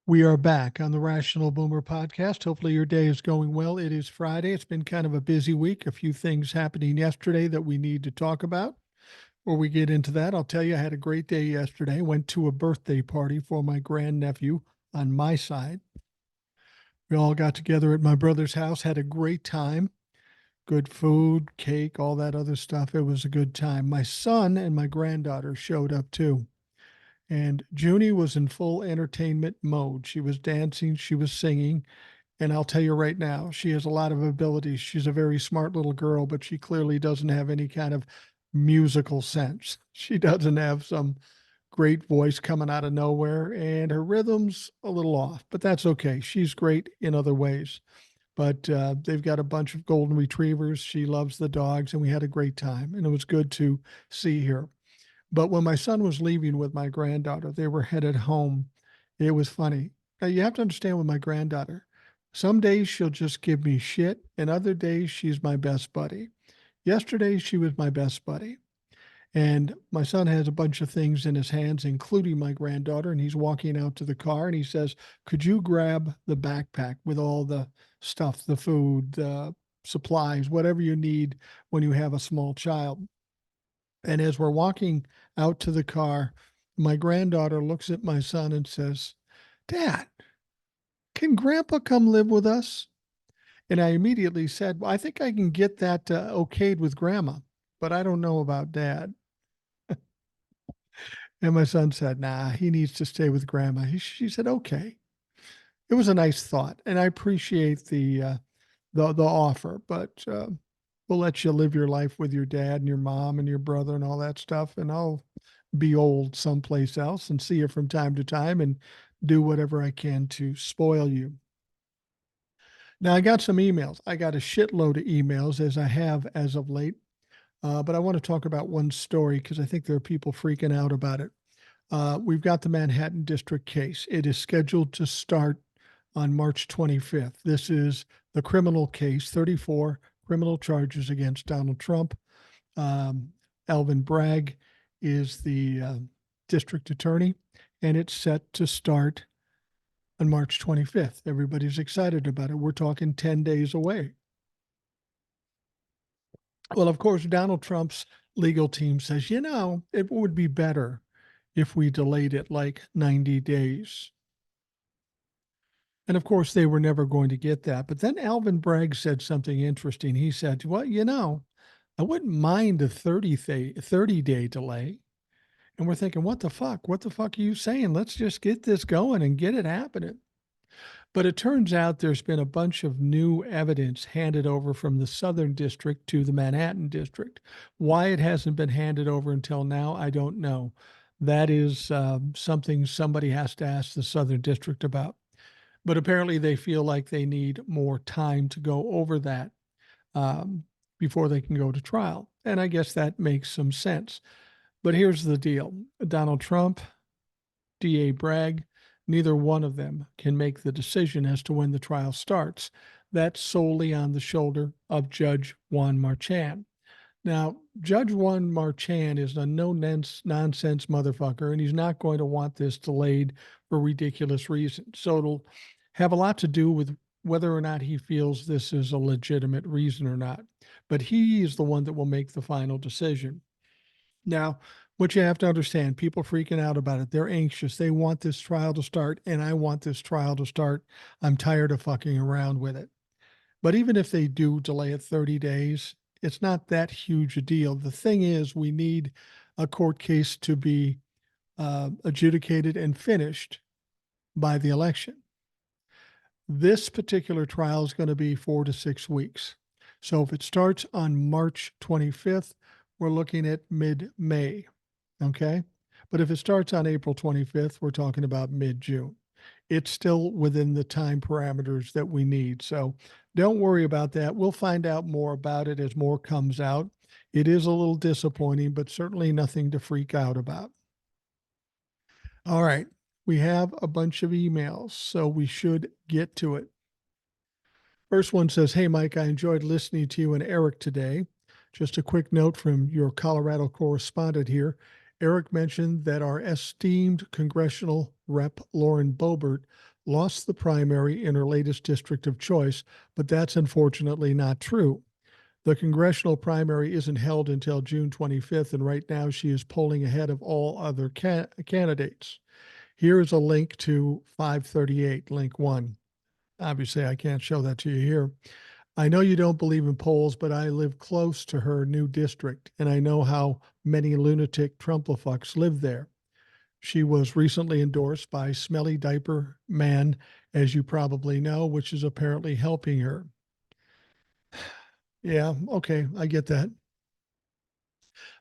We are back on the Rational Boomer podcast. Hopefully, your day is going well. It is Friday. It's been kind of a busy week. A few things happening yesterday that we need to talk about. Before we get into that, I'll tell you I had a great day yesterday. Went to a birthday party for my grandnephew on my side. We all got together at my brother's house, had a great time. Good food, cake, all that other stuff. It was a good time. My son and my granddaughter showed up too. And Junie was in full entertainment mode. She was dancing, she was singing. And I'll tell you right now, she has a lot of abilities. She's a very smart little girl, but she clearly doesn't have any kind of musical sense. She doesn't have some great voice coming out of nowhere, and her rhythm's a little off, but that's okay. She's great in other ways. But they've got a bunch of golden retrievers. She loves the dogs, and we had a great time, and it was good to see her. But when my son was leaving with my granddaughter, they were headed home. It was funny. Now, you have to understand with my granddaughter, some days she'll just give me shit, and other days she's my best buddy. Yesterday, she was my best buddy. And my son has a bunch of things in his hands, including my granddaughter, and he's walking out to the car and he says, "Could you grab the backpack with all the stuff, the food, the supplies, whatever you need when you have a small child?" And as we're walking out to the car, my granddaughter looks at my son and says, "Dad, can Grandpa come live with us?" And I immediately said, "Well, I think I can get that okayed with Grandma, but I don't know about Dad." And my son said, "Nah, he needs to stay with Grandma." She said, "Okay." It was a nice thought, and I appreciate the offer, but we'll let you live your life with your dad and your mom and your brother and all that stuff, and I'll be old someplace else and see you from time to time and do whatever I can to spoil you. Now, I got some emails. I got a shitload of emails, as I have as of late, but I want to talk about one story because I think there are people freaking out about it. We've got the Manhattan District case. It is scheduled to start on March 25th. This is the criminal case, 34 criminal charges against Donald Trump. Um, Alvin Bragg is the district attorney, and it's set to start on March 25th. Everybody's excited about it. We're talking 10 days away. Well, of course, Donald Trump's legal team says, it would be better if we delayed it like 90 days. And of course, they were never going to get that. But then Alvin Bragg said something interesting. He said, "Well, I wouldn't mind a 30-day delay." And we're thinking, what the fuck? What the fuck are you saying? Let's just get this going and get it happening. But it turns out there's been a bunch of new evidence handed over from the Southern District to the Manhattan District. Why it hasn't been handed over until now, I don't know. That is something somebody has to ask the Southern District about. But apparently they feel like they need more time to go over that um, before they can go to trial. And I guess that makes some sense. But here's the deal: Donald Trump, DA Bragg, neither one of them can make the decision as to when the trial starts. That's solely on the shoulder of Judge Juan Marchand. Now, Judge Juan Marchand is a no-nonsense motherfucker, and he's not going to want this delayed for ridiculous reasons. So it'll have a lot to do with whether or not he feels this is a legitimate reason or not. But he is the one that will make the final decision. Now, what you have to understand, people freaking out about it. They're anxious. They want this trial to start, and I want this trial to start. I'm tired of fucking around with it. But even if they do delay it 30 days, it's not that huge a deal. The thing is, we need a court case to be adjudicated and finished by the election. This particular trial is going to be 4 to 6 weeks. So if it starts on March 25th, we're looking at mid-May. Okay. But if it starts on April 25th, we're talking about mid-June. It's still within the time parameters that we need. So don't worry about that. We'll find out more about it as more comes out. It is a little disappointing, but certainly nothing to freak out about. All right. We have a bunch of emails, so we should get to it. First one says, "Hey, Mike, I enjoyed listening to you and Eric today. Just a quick note from your Colorado correspondent here. Eric mentioned that our esteemed congressional rep, Lauren Boebert, lost the primary in her latest district of choice, but that's unfortunately not true. The congressional primary isn't held until June 25th, and right now she is polling ahead of all other candidates. Here is a link to 538, link 1. Obviously, I can't show that to you here. I know you don't believe in polls, but I live close to her new district, and I know how many lunatic Trumplefucks live there. She was recently endorsed by Smelly Diaper Man, as you probably know, which is apparently helping her. Yeah, okay, I get that.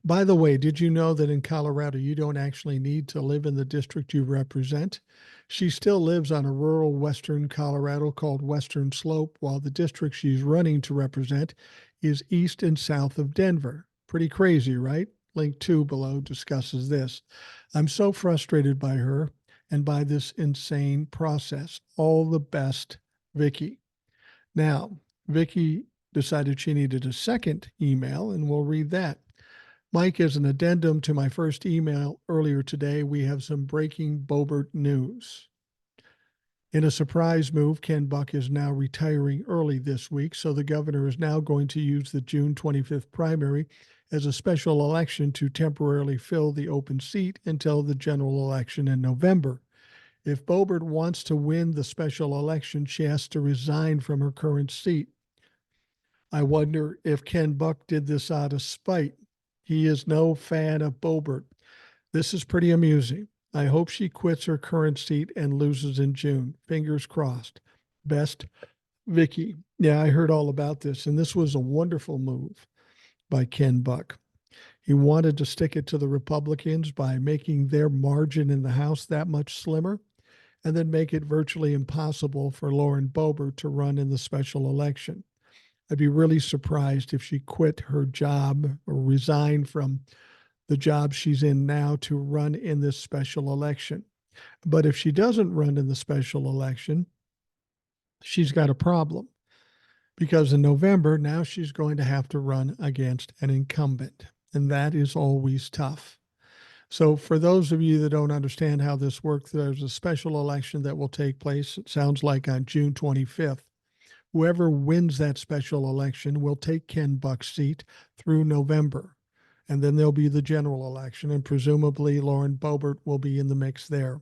By the way, did you know that in Colorado, you don't actually need to live in the district you represent? She still lives on a rural western Colorado called Western Slope, while the district she's running to represent is east and south of Denver. Pretty crazy, right? Link 2 below discusses this. I'm so frustrated by her and by this insane process. All the best, Vicky. Now, Vicky decided she needed a second email, and we'll read that. Mike, as an addendum to my first email earlier today, we have some breaking Boebert news. In a surprise move, Ken Buck is now retiring early this week, so the governor is now going to use the June 25th primary as a special election to temporarily fill the open seat until the general election in November. If Boebert wants to win the special election, she has to resign from her current seat. I wonder if Ken Buck did this out of spite. He is no fan of Boebert. This is pretty amusing. I hope she quits her current seat and loses in June. Fingers crossed. Best, Vicky. Yeah, I heard all about this, and this was a wonderful move by Ken Buck. He wanted to stick it to the Republicans by making their margin in the House that much slimmer, and then make it virtually impossible for Lauren Boebert to run in the special election. I'd be really surprised if she quit her job or resigned from the job she's in now to run in this special election. But if she doesn't run in the special election, she's got a problem, because in November, now she's going to have to run against an incumbent, and that is always tough. So for those of you that don't understand how this works, there's a special election that will take place, it sounds like, on June 25th. Whoever wins that special election will take Ken Buck's seat through November. And then there'll be the general election, and presumably Lauren Boebert will be in the mix there.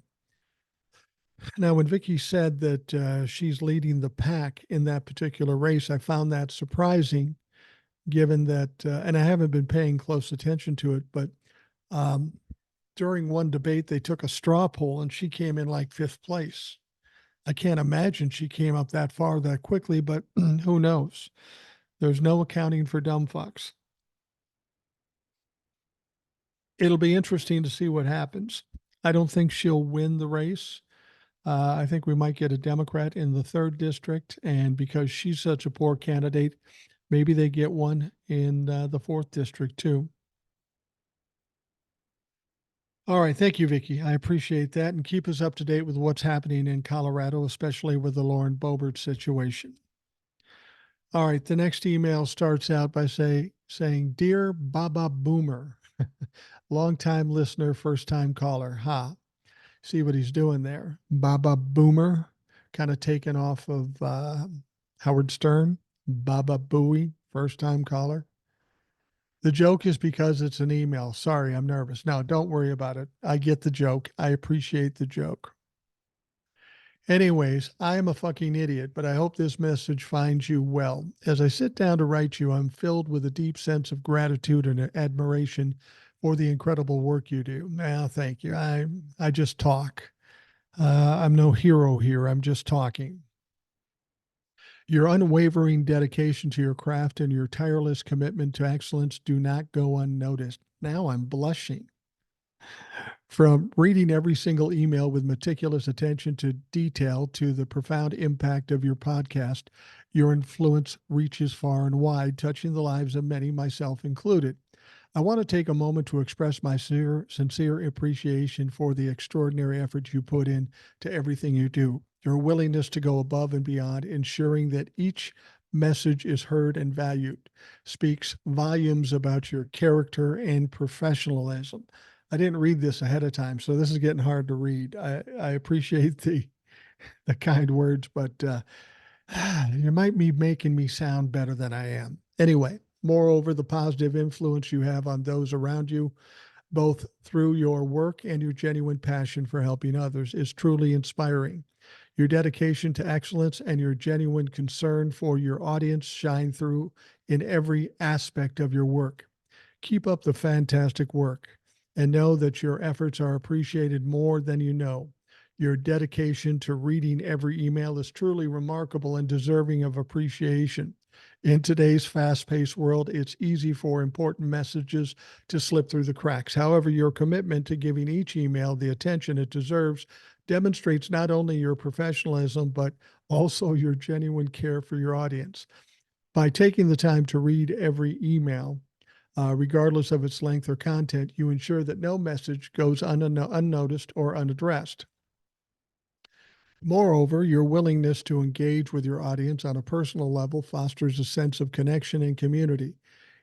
Now, when Vicky said that she's leading the pack in that particular race, I found that surprising, given that, and I haven't been paying close attention to it, but during one debate, they took a straw poll and she came in like fifth place. I can't imagine she came up that far that quickly, but who knows? There's no accounting for dumb fucks. It'll be interesting to see what happens. I don't think she'll win the race. I think we might get a Democrat in the 3rd district, and because she's such a poor candidate, maybe they get one in the 4th district too. All right. Thank you, Vicky. I appreciate that. And keep us up to date with what's happening in Colorado, especially with the Lauren Boebert situation. All right. The next email starts out by saying, Dear Baba Boomer, longtime listener, first time caller. Ha. See what he's doing there. Baba Boomer, kind of taken off of Howard Stern. Baba Booey, first time caller. The joke is because it's an email. Sorry, I'm nervous. No, don't worry about it. I get the joke. I appreciate the joke. Anyways, I am a fucking idiot, but I hope this message finds you well. As I sit down to write you, I'm filled with a deep sense of gratitude and admiration for the incredible work you do. Well, thank you. I just talk. I'm no hero here. I'm just talking. Your unwavering dedication to your craft and your tireless commitment to excellence do not go unnoticed. Now I'm blushing. From reading every single email with meticulous attention to detail to the profound impact of your podcast, your influence reaches far and wide, touching the lives of many, myself included. I want to take a moment to express my sincere appreciation for the extraordinary effort you put in to everything you do. Your willingness to go above and beyond, ensuring that each message is heard and valued, speaks volumes about your character and professionalism. I didn't read this ahead of time, so this is getting hard to read. I appreciate the kind words, but you might be making me sound better than I am. Anyway, moreover, the positive influence you have on those around you, both through your work and your genuine passion for helping others, is truly inspiring. Your dedication to excellence and your genuine concern for your audience shine through in every aspect of your work. Keep up the fantastic work and know that your efforts are appreciated more than you know. Your dedication to reading every email is truly remarkable and deserving of appreciation. In today's fast paced world, it's easy for important messages to slip through the cracks. However, your commitment to giving each email the attention it deserves demonstrates not only your professionalism, but also your genuine care for your audience. By taking the time to read every email, regardless of its length or content, you ensure that no message goes unnoticed or unaddressed. Moreover, your willingness to engage with your audience on a personal level fosters a sense of connection and community.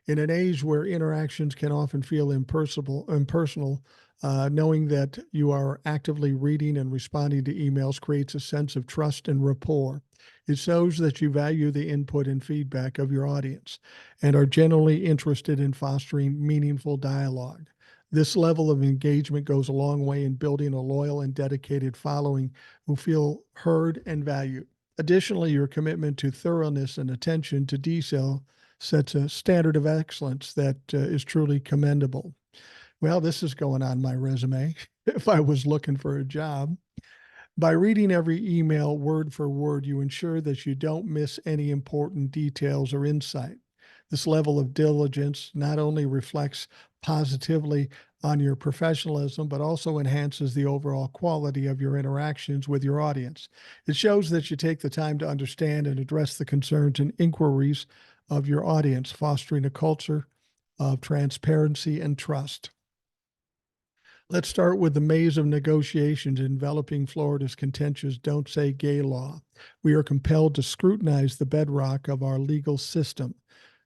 In an age where interactions can often feel impersonal, knowing that you are actively reading and responding to emails creates a sense of trust and rapport. It shows that you value the input and feedback of your audience and are genuinely interested in fostering meaningful dialogue. This level of engagement goes a long way in building a loyal and dedicated following who feel heard and valued. Additionally, your commitment to thoroughness and attention to detail sets a standard of excellence that is truly commendable. Well, this is going on my resume if I was looking for a job. By reading every email word for word, you ensure that you don't miss any important details or insight. This level of diligence not only reflects positively on your professionalism, but also enhances the overall quality of your interactions with your audience. It shows that you take the time to understand and address the concerns and inquiries of your audience, fostering a culture of transparency and trust. Let's start with the maze of negotiations enveloping Florida's contentious Don't Say Gay law. We are compelled to scrutinize the bedrock of our legal system.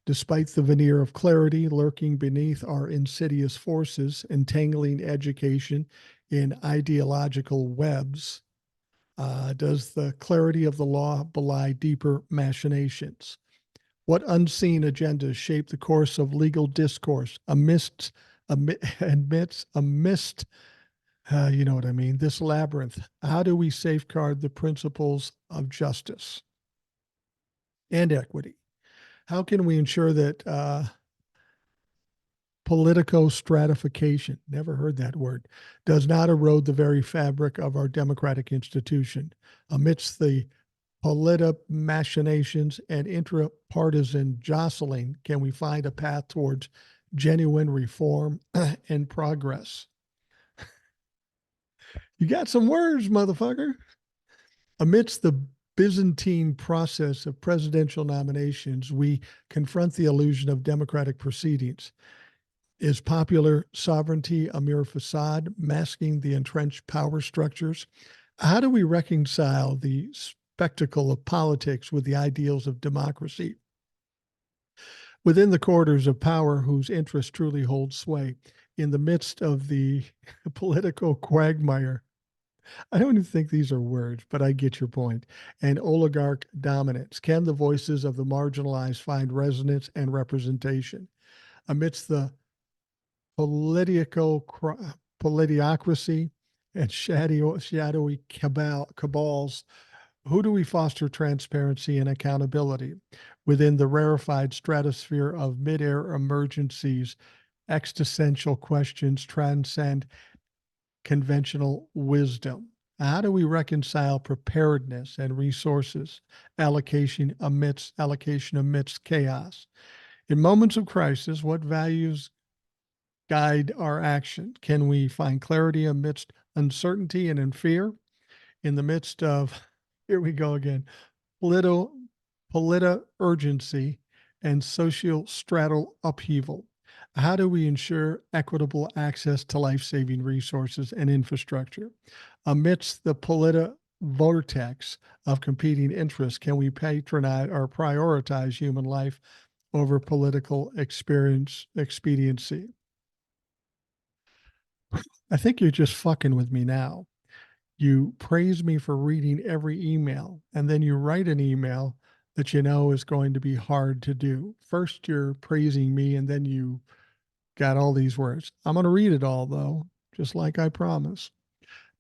Despite the veneer of clarity lurking beneath our insidious forces, entangling education in ideological webs, does the clarity of the law belie deeper machinations? What unseen agendas shape the course of legal discourse amidst you know what I mean, this labyrinth? How do we safeguard the principles of justice and equity? How can we ensure that political stratification, never heard that word, does not erode the very fabric of our democratic institution? Amidst the machinations and intra-partisan jostling, can we find a path towards genuine reform and progress? You got some words, motherfucker. Amidst the Byzantine process of presidential nominations, we confront the illusion of democratic proceedings. Is popular sovereignty a mere facade masking the entrenched power structures? How do we reconcile the spectacle of politics with the ideals of democracy? Within the corridors of power whose interests truly hold sway, in the midst of the political quagmire, I don't even think these are words, but I get your point, and oligarch dominance, can the voices of the marginalized find resonance and representation? Amidst the politiocracy and shadowy cabals, who do we foster transparency and accountability? Within the rarefied stratosphere of mid-air emergencies, existential questions transcend conventional wisdom. How do we reconcile preparedness and resources allocation amidst chaos? In moments of crisis, what values guide our action? Can we find clarity amidst uncertainty and in fear? In the midst of, here we go again, urgency and social stratal upheaval. How do we ensure equitable access to life-saving resources and infrastructure? Amidst the vortex of competing interests, can we patronize or prioritize human life over political expediency? I think you're just fucking with me now. You praise me for reading every email, and then you write an email that you know is going to be hard to do. First, you're praising me, and then you got all these words. I'm going to read it all, though, just like I promised.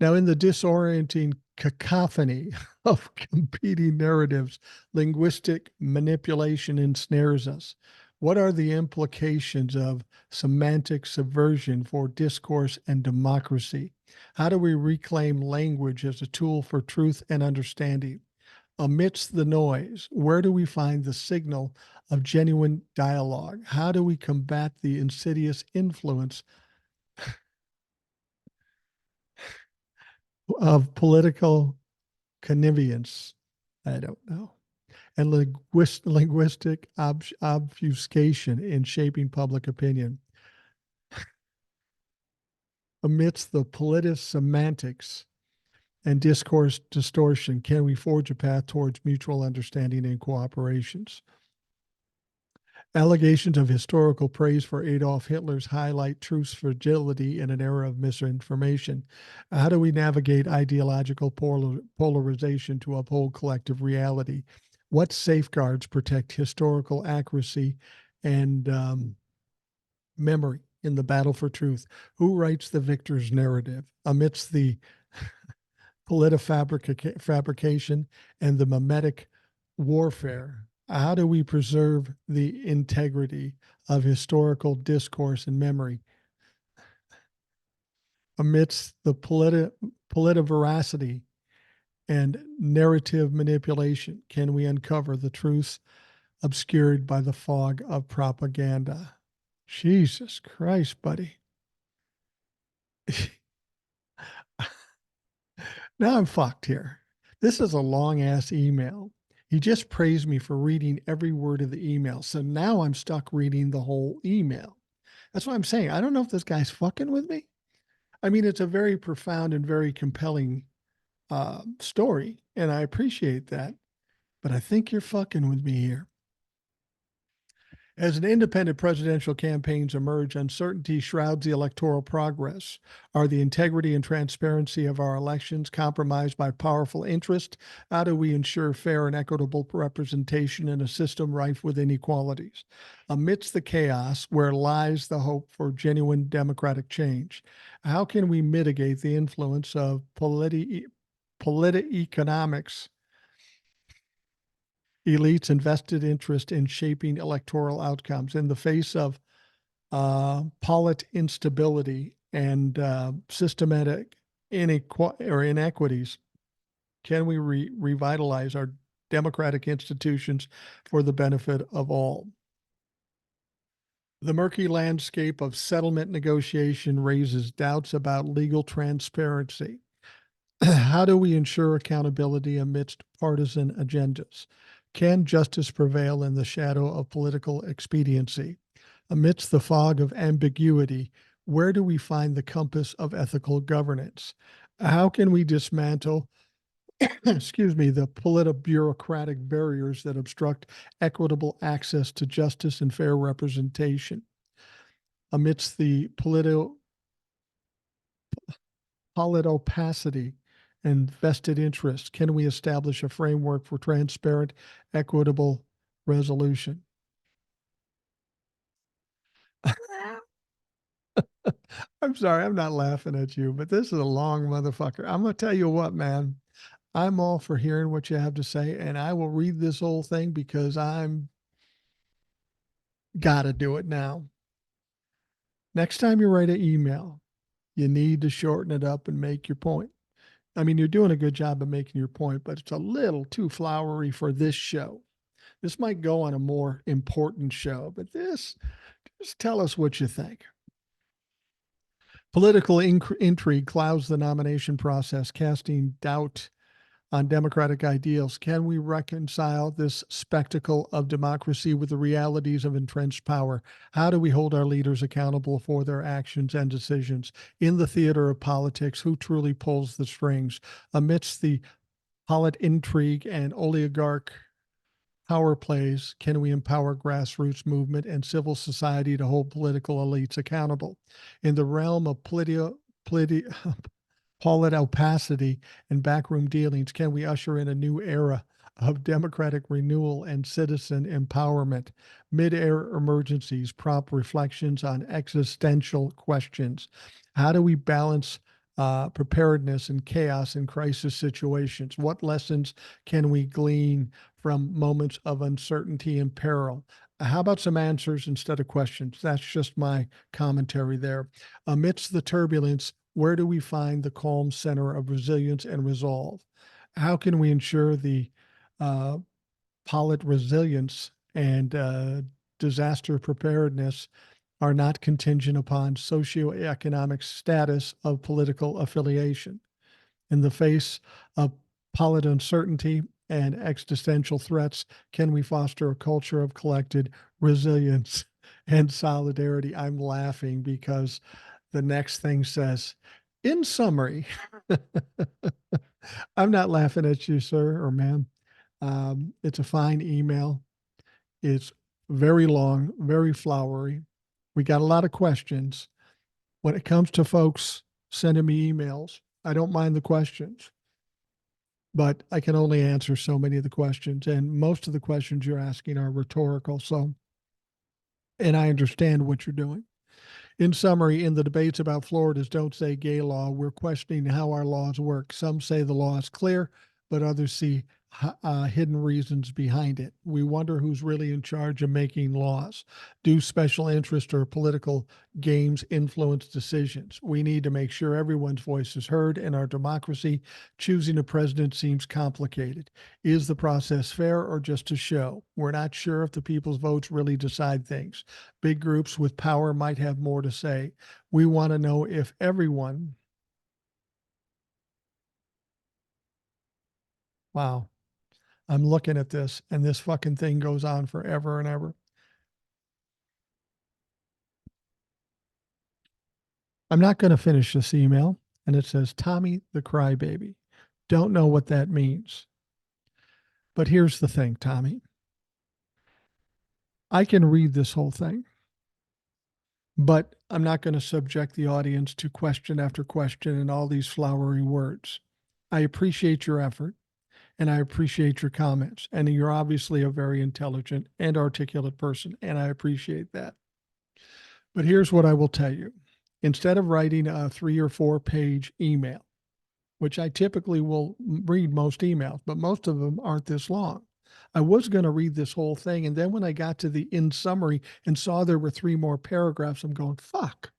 Now, in the disorienting cacophony of competing narratives, linguistic manipulation ensnares us. What are the implications of semantic subversion for discourse and democracy? How do we reclaim language as a tool for truth and understanding? Amidst the noise, where do we find the signal of genuine dialogue? How do we combat the insidious influence of political connivance? I don't know. And linguistic obfuscation in shaping public opinion. Amidst the semantics and discourse distortion, can we forge a path towards mutual understanding and cooperations? Allegations of historical praise for Adolf Hitler's highlight truth's fragility in an era of misinformation. How do we navigate ideological polarization to uphold collective reality? What safeguards protect historical accuracy and memory in the battle for truth? Who writes the victor's narrative amidst the politifabrication and the mimetic warfare? How do we preserve the integrity of historical discourse and memory amidst the politiveracity and narrative manipulation? Can we uncover the truths obscured by the fog of propaganda? Jesus Christ, buddy. Now I'm fucked here. This is a long ass email. He just praised me for reading every word of the email. So now I'm stuck reading the whole email. That's what I'm saying. I don't know if this guy's fucking with me. I mean, it's a very profound and very compelling story, and I appreciate that. But I think you're fucking with me here. As an independent presidential campaigns emerge, uncertainty shrouds the electoral progress. Are the integrity and transparency of our elections compromised by powerful interest? How do we ensure fair and equitable representation in a system rife with inequalities? Amidst the chaos, where lies the hope for genuine democratic change? How can we mitigate the influence of economics, elites' invested interest in shaping electoral outcomes in the face of instability and systematic inequities? Can we revitalize our democratic institutions for the benefit of all? The murky landscape of settlement negotiation raises doubts about legal transparency. How do we ensure accountability amidst partisan agendas? Can justice prevail in the shadow of political expediency? Amidst the fog of ambiguity, where do we find the compass of ethical governance? How can we dismantle, excuse me, the bureaucratic barriers that obstruct equitable access to justice and fair representation? Amidst the opacity and vested interest, can we establish a framework for transparent, equitable resolution? I'm sorry, I'm not laughing at you, but this is a long motherfucker. I'm going to tell you what, man. I'm all for hearing what you have to say, and I will read this whole thing because I'm got to do it now. Next time you write an email, you need to shorten it up and make your point. I mean, you're doing a good job of making your point, but it's a little too flowery for this show. This might go on a more important show, but this, just tell us what you think. Political intrigue clouds the nomination process, casting doubt on democratic ideals. Can we reconcile this spectacle of democracy with the realities of entrenched power? How do we hold our leaders accountable for their actions and decisions? In the theater of politics, who truly pulls the strings? Amidst the intrigue and oligarch power plays, can we empower grassroots movement and civil society to hold political elites accountable? In the realm of call it opacity and backroom dealings, can we usher in a new era of democratic renewal and citizen empowerment? Mid-air emergencies, prompt reflections on existential questions. How do we balance preparedness and chaos in crisis situations? What lessons can we glean from moments of uncertainty and peril? How about some answers instead of questions? That's just my commentary there. Amidst the turbulence, where do we find the calm center of resilience and resolve? How can we ensure the uh, pilot resilience and disaster preparedness are not contingent upon socioeconomic status of political affiliation? In the face of pilot uncertainty and existential threats, can we foster a culture of collected resilience and solidarity? I'm laughing because the next thing says, in summary, I'm not laughing at you, sir or ma'am. It's a fine email. It's very long, very flowery. We got a lot of questions. When it comes to folks sending me emails, I don't mind the questions, but I can only answer so many of the questions. And most of the questions you're asking are rhetorical. So, and I understand what you're doing. In summary, in the debates about Florida's Don't Say Gay law, we're questioning how our laws work. Some say the law is clear, but others see hidden reasons behind it. We wonder who's really in charge of making laws. Do special interest or political games influence decisions? We need to make sure everyone's voice is heard in our democracy. Choosing a president seems complicated. Is the process fair or just a show? We're not sure if the people's votes really decide things. Big groups with power might have more to say. We want to know if everyone, wow, I'm looking at this and this fucking thing goes on forever and ever. I'm not going to finish this email. And it says, Tommy the Crybaby. Don't know what that means. But here's the thing, Tommy. I can read this whole thing, but I'm not going to subject the audience to question after question and all these flowery words. I appreciate your effort and I appreciate your comments. And you're obviously a very intelligent and articulate person, and I appreciate that. But here's what I will tell you. Instead of writing a 3 or 4 page email, which I typically will read most emails, but most of them aren't this long. I was going to read this whole thing. And then when I got to the in summary and saw there were 3 more paragraphs, I'm going, fucking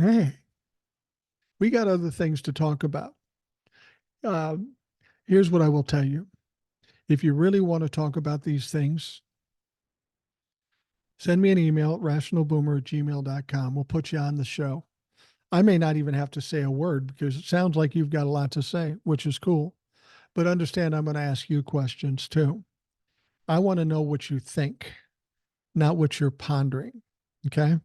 hey, we got other things to talk about. Here's what I will tell you. If you really want to talk about these things, send me an email at rationalboomer@gmail.com. We'll put you on the show. I may not even have to say a word because it sounds like you've got a lot to say, which is cool. But understand, I'm going to ask you questions too. I want to know what you think, not what you're pondering. Okay.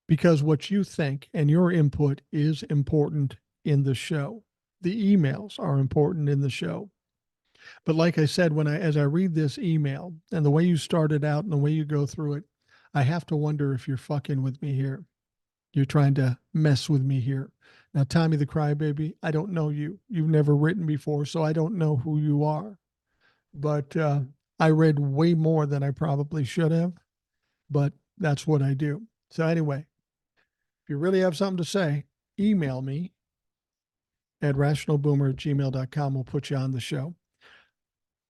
Because what you think and your input is important in the show. The emails are important in the show. But like I said, as I read this email and the way you started out and the way you go through it, I have to wonder if you're fucking with me here. You're trying to mess with me here. Now, Tommy the Crybaby, I don't know you. You've never written before, so I don't know who you are. But I read way more than I probably should have, but that's what I do. So anyway, if you really have something to say, email me at rationalboomer@gmail.com. We'll put you on the show.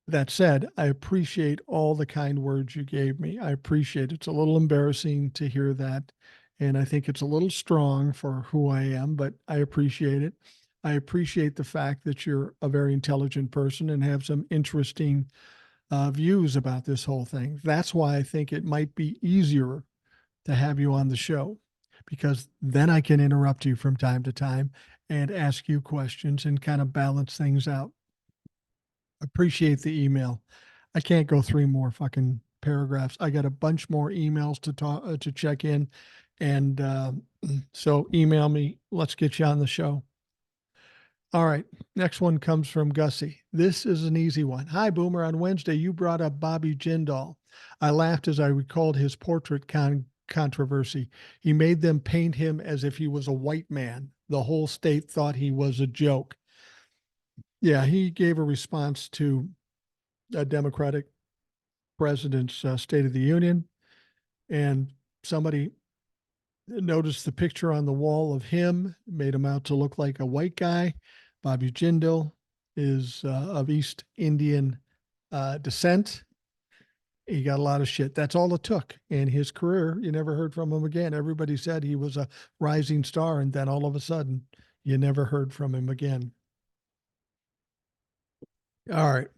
That said, I appreciate all the kind words you gave me. I appreciate it. It's a little embarrassing to hear that. And I think it's a little strong for who I am, but I appreciate it. I appreciate the fact that you're a very intelligent person and have some interesting views about this whole thing. That's why I think it might be easier to have you on the show, because then I can interrupt you from time to time and ask you questions and kind of balance things out. Appreciate the email. I can't go 3 more fucking paragraphs. I got a bunch more emails to talk to check in, and so email me. Let's get you on the show. All right. Next one comes from Gussie. This is an easy one. Hi, Boomer. On Wednesday, you brought up Bobby Jindal. I laughed as I recalled his portrait controversy. He made them paint him as if he was a white man. The whole state thought he was a joke. Yeah, he gave a response to a Democratic president's State of the Union, and somebody noticed the picture on the wall of him, made him out to look like a white guy. Bobby Jindal is of East Indian descent. He got a lot of shit. That's all it took. In his career, you never heard from him again. Everybody said he was a rising star, and then all of a sudden, you never heard from him again. All right.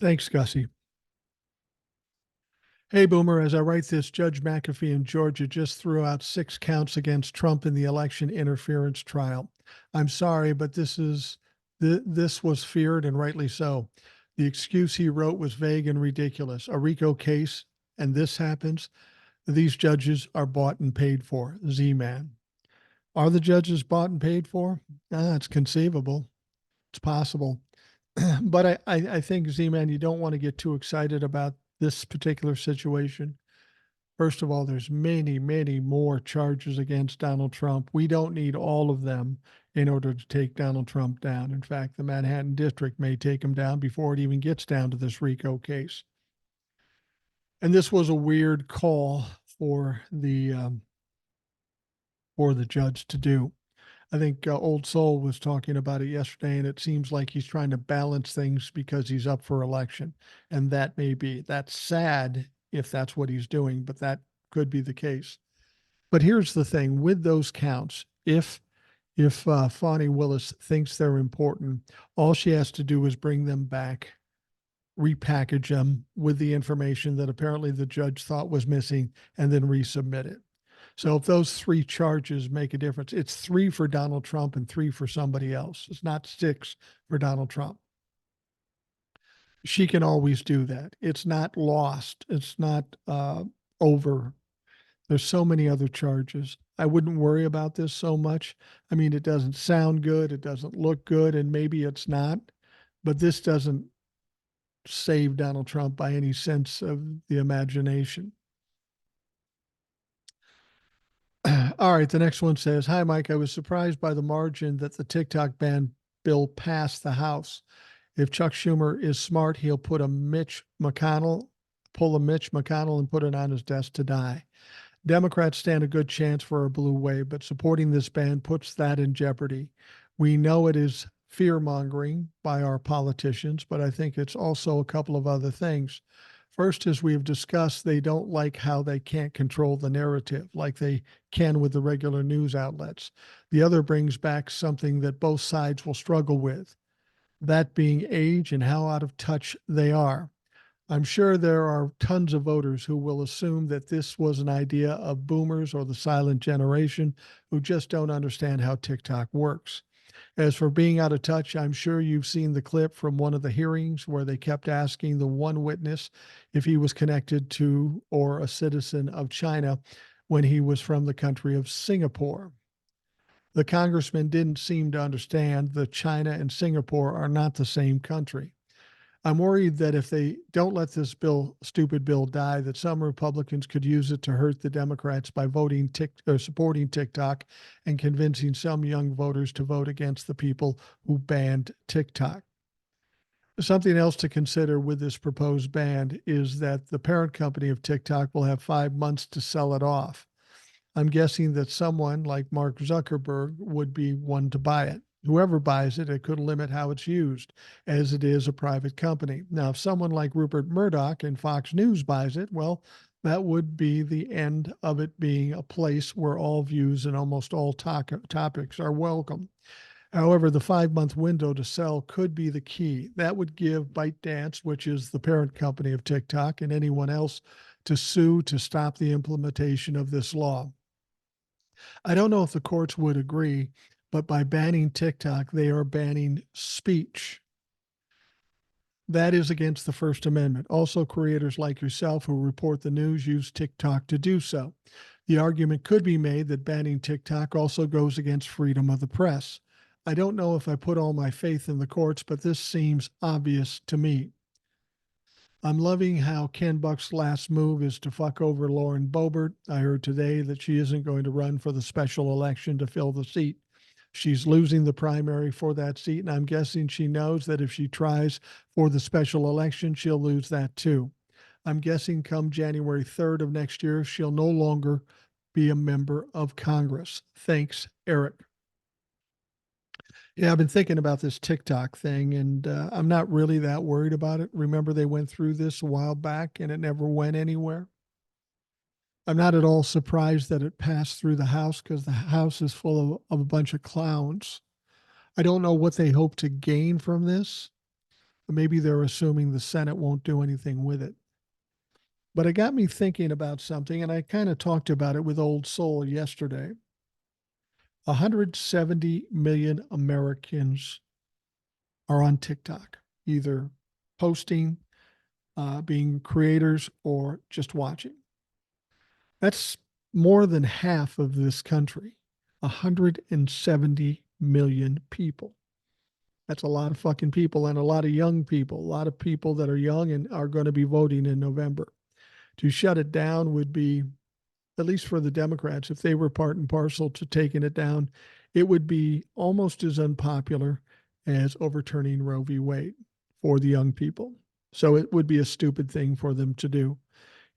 Thanks, Gussie. Hey, Boomer, as I write this, Judge McAfee in Georgia just threw out 6 counts against Trump in the election interference trial. I'm sorry, but this was feared, and rightly so. The excuse he wrote was vague and ridiculous. A RICO case, and this happens. These judges are bought and paid for. Z-Man. Are the judges bought and paid for? It's conceivable. It's possible. But I think, Z-Man, you don't want to get too excited about this particular situation. First of all, there's many, many more charges against Donald Trump. We don't need all of them in order to take Donald Trump down. In fact, the Manhattan District may take him down before it even gets down to this RICO case. And this was a weird call for the judge to do. I think Old Soul was talking about it yesterday, and it seems like he's trying to balance things because he's up for election. And that may be. That's sad if that's what he's doing, but that could be the case. But here's the thing with those counts, if Fani Willis thinks they're important, all she has to do is bring them back, repackage them with the information that apparently the judge thought was missing, and then resubmit it. So if those 3 charges make a difference, it's 3 for Donald Trump and 3 for somebody else. It's not 6 for Donald Trump. She can always do that. It's not lost. It's not over. There's so many other charges. I wouldn't worry about this so much. I mean, it doesn't sound good. It doesn't look good, and maybe it's not. But this doesn't save Donald Trump by any sense of the imagination. All right, the next one says, "Hi, Mike. I was surprised by the margin that the TikTok ban bill passed the House. If Chuck Schumer is smart, he'll pull a Mitch McConnell and put it on his desk to die. Democrats stand a good chance for a blue wave, but supporting this ban puts that in jeopardy. We know it is fear-mongering by our politicians, but I think it's also a couple of other things. First, as we've discussed, they don't like how they can't control the narrative like they can with the regular news outlets. The other brings back something that both sides will struggle with, that being age and how out of touch they are. I'm sure there are tons of voters who will assume that this was an idea of boomers or the silent generation who just don't understand how TikTok works. As for being out of touch, I'm sure you've seen the clip from one of the hearings where they kept asking the one witness if he was connected to or a citizen of China when he was from the country of Singapore. The congressman didn't seem to understand that China and Singapore are not the same country. I'm worried that if they don't let this stupid bill die, that some Republicans could use it to hurt the Democrats by supporting TikTok and convincing some young voters to vote against the people who banned TikTok. Something else to consider with this proposed ban is that the parent company of TikTok will have 5 months to sell it off. I'm guessing that someone like Mark Zuckerberg would be one to buy it. Whoever buys it, it could limit how it's used, as it is a private company. Now, if someone like Rupert Murdoch and Fox News buys it, well, that would be the end of it being a place where all views and almost all topics are welcome. However, the 5-month window to sell could be the key. That would give ByteDance, which is the parent company of TikTok, and anyone else to sue to stop the implementation of this law. I don't know if the courts would agree, but by banning TikTok, they are banning speech. That is against the First Amendment. Also, creators like yourself who report the news use TikTok to do so. The argument could be made that banning TikTok also goes against freedom of the press. I don't know if I put all my faith in the courts, but this seems obvious to me. I'm loving how Ken Buck's last move is to fuck over Lauren Boebert. I heard today that she isn't going to run for the special election to fill the seat. She's losing the primary for that seat, and I'm guessing she knows that if she tries for the special election, she'll lose that too. I'm guessing come January 3rd of next year, she'll no longer be a member of Congress. Thanks, Eric. Yeah, I've been thinking about this TikTok thing, and I'm not really that worried about it. Remember, they went through this a while back and it never went anywhere. I'm not at all surprised that it passed through the House because the House is full of a bunch of clowns. I don't know what they hope to gain from this. Maybe they're assuming the Senate won't do anything with it. But it got me thinking about something, and I kind of talked about it with Old Soul yesterday. 170 million Americans are on TikTok, either posting, being creators, or just watching. That's more than half of this country. 170 million people. That's a lot of fucking people and a lot of young people, a lot of people that are young and are going to be voting in November. To shut it down would be, at least for the Democrats, if they were part and parcel to taking it down, it would be almost as unpopular as overturning Roe v. Wade for the young people. So it would be a stupid thing for them to do.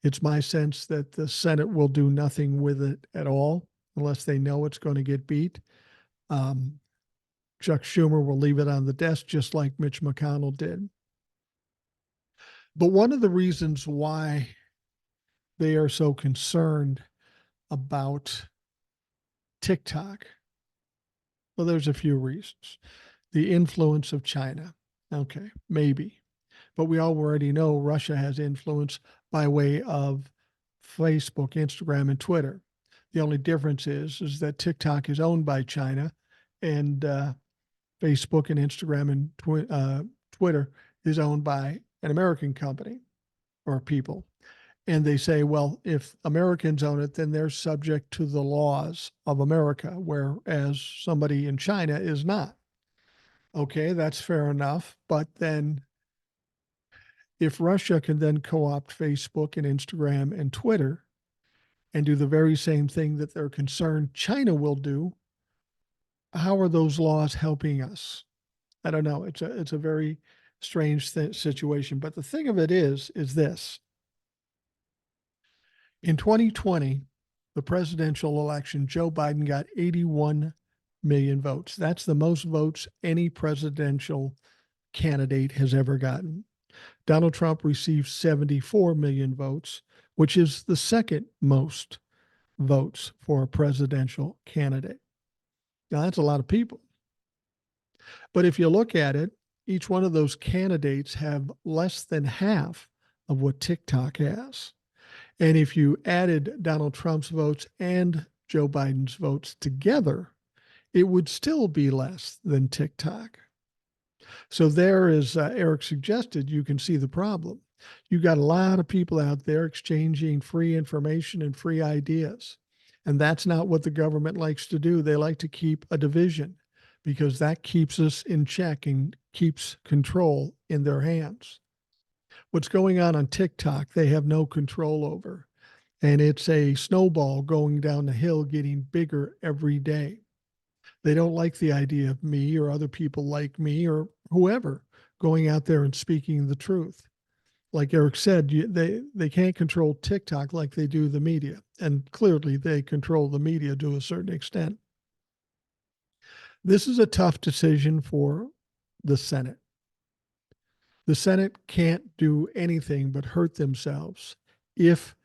It's my sense that the Senate will do nothing with it at all unless they know it's going to get beat. Chuck Schumer will leave it on the desk just like Mitch McConnell did. But one of the reasons why they are so concerned about TikTok, well, there's a few reasons. The influence of China. Okay, maybe. But we already know Russia has influence by way of Facebook, Instagram, and Twitter. The only difference is that TikTok is owned by China, and Facebook and Instagram and Twitter is owned by an American company or people. And they say, well, if Americans own it, then they're subject to the laws of America, whereas somebody in China is not. Okay, that's fair enough. But then if Russia can then co-opt Facebook and Instagram and Twitter and do the very same thing that they're concerned China will do, how are those laws helping us? I don't know. It's a very strange situation. But the thing of it is this. In 2020, the presidential election, Joe Biden got 81 million votes. That's the most votes any presidential candidate has ever gotten. Donald Trump received 74 million votes, which is the second most votes for a presidential candidate. Now, that's a lot of people. But if you look at it, each one of those candidates have less than half of what TikTok has. And if you added Donald Trump's votes and Joe Biden's votes together, it would still be less than TikTok. So there, as Eric suggested, you can see the problem. You got a lot of people out there exchanging free information and free ideas. And that's not what the government likes to do. They like to keep a division because that keeps us in check and keeps control in their hands. What's going on TikTok, they have no control over. And it's a snowball going down the hill, getting bigger every day. They don't like the idea of me or other people like me or whoever going out there and speaking the truth. Like Eric said, they can't control TikTok like they do the media. And clearly they control the media to a certain extent. This is a tough decision for the Senate. The Senate can't do anything but hurt themselves if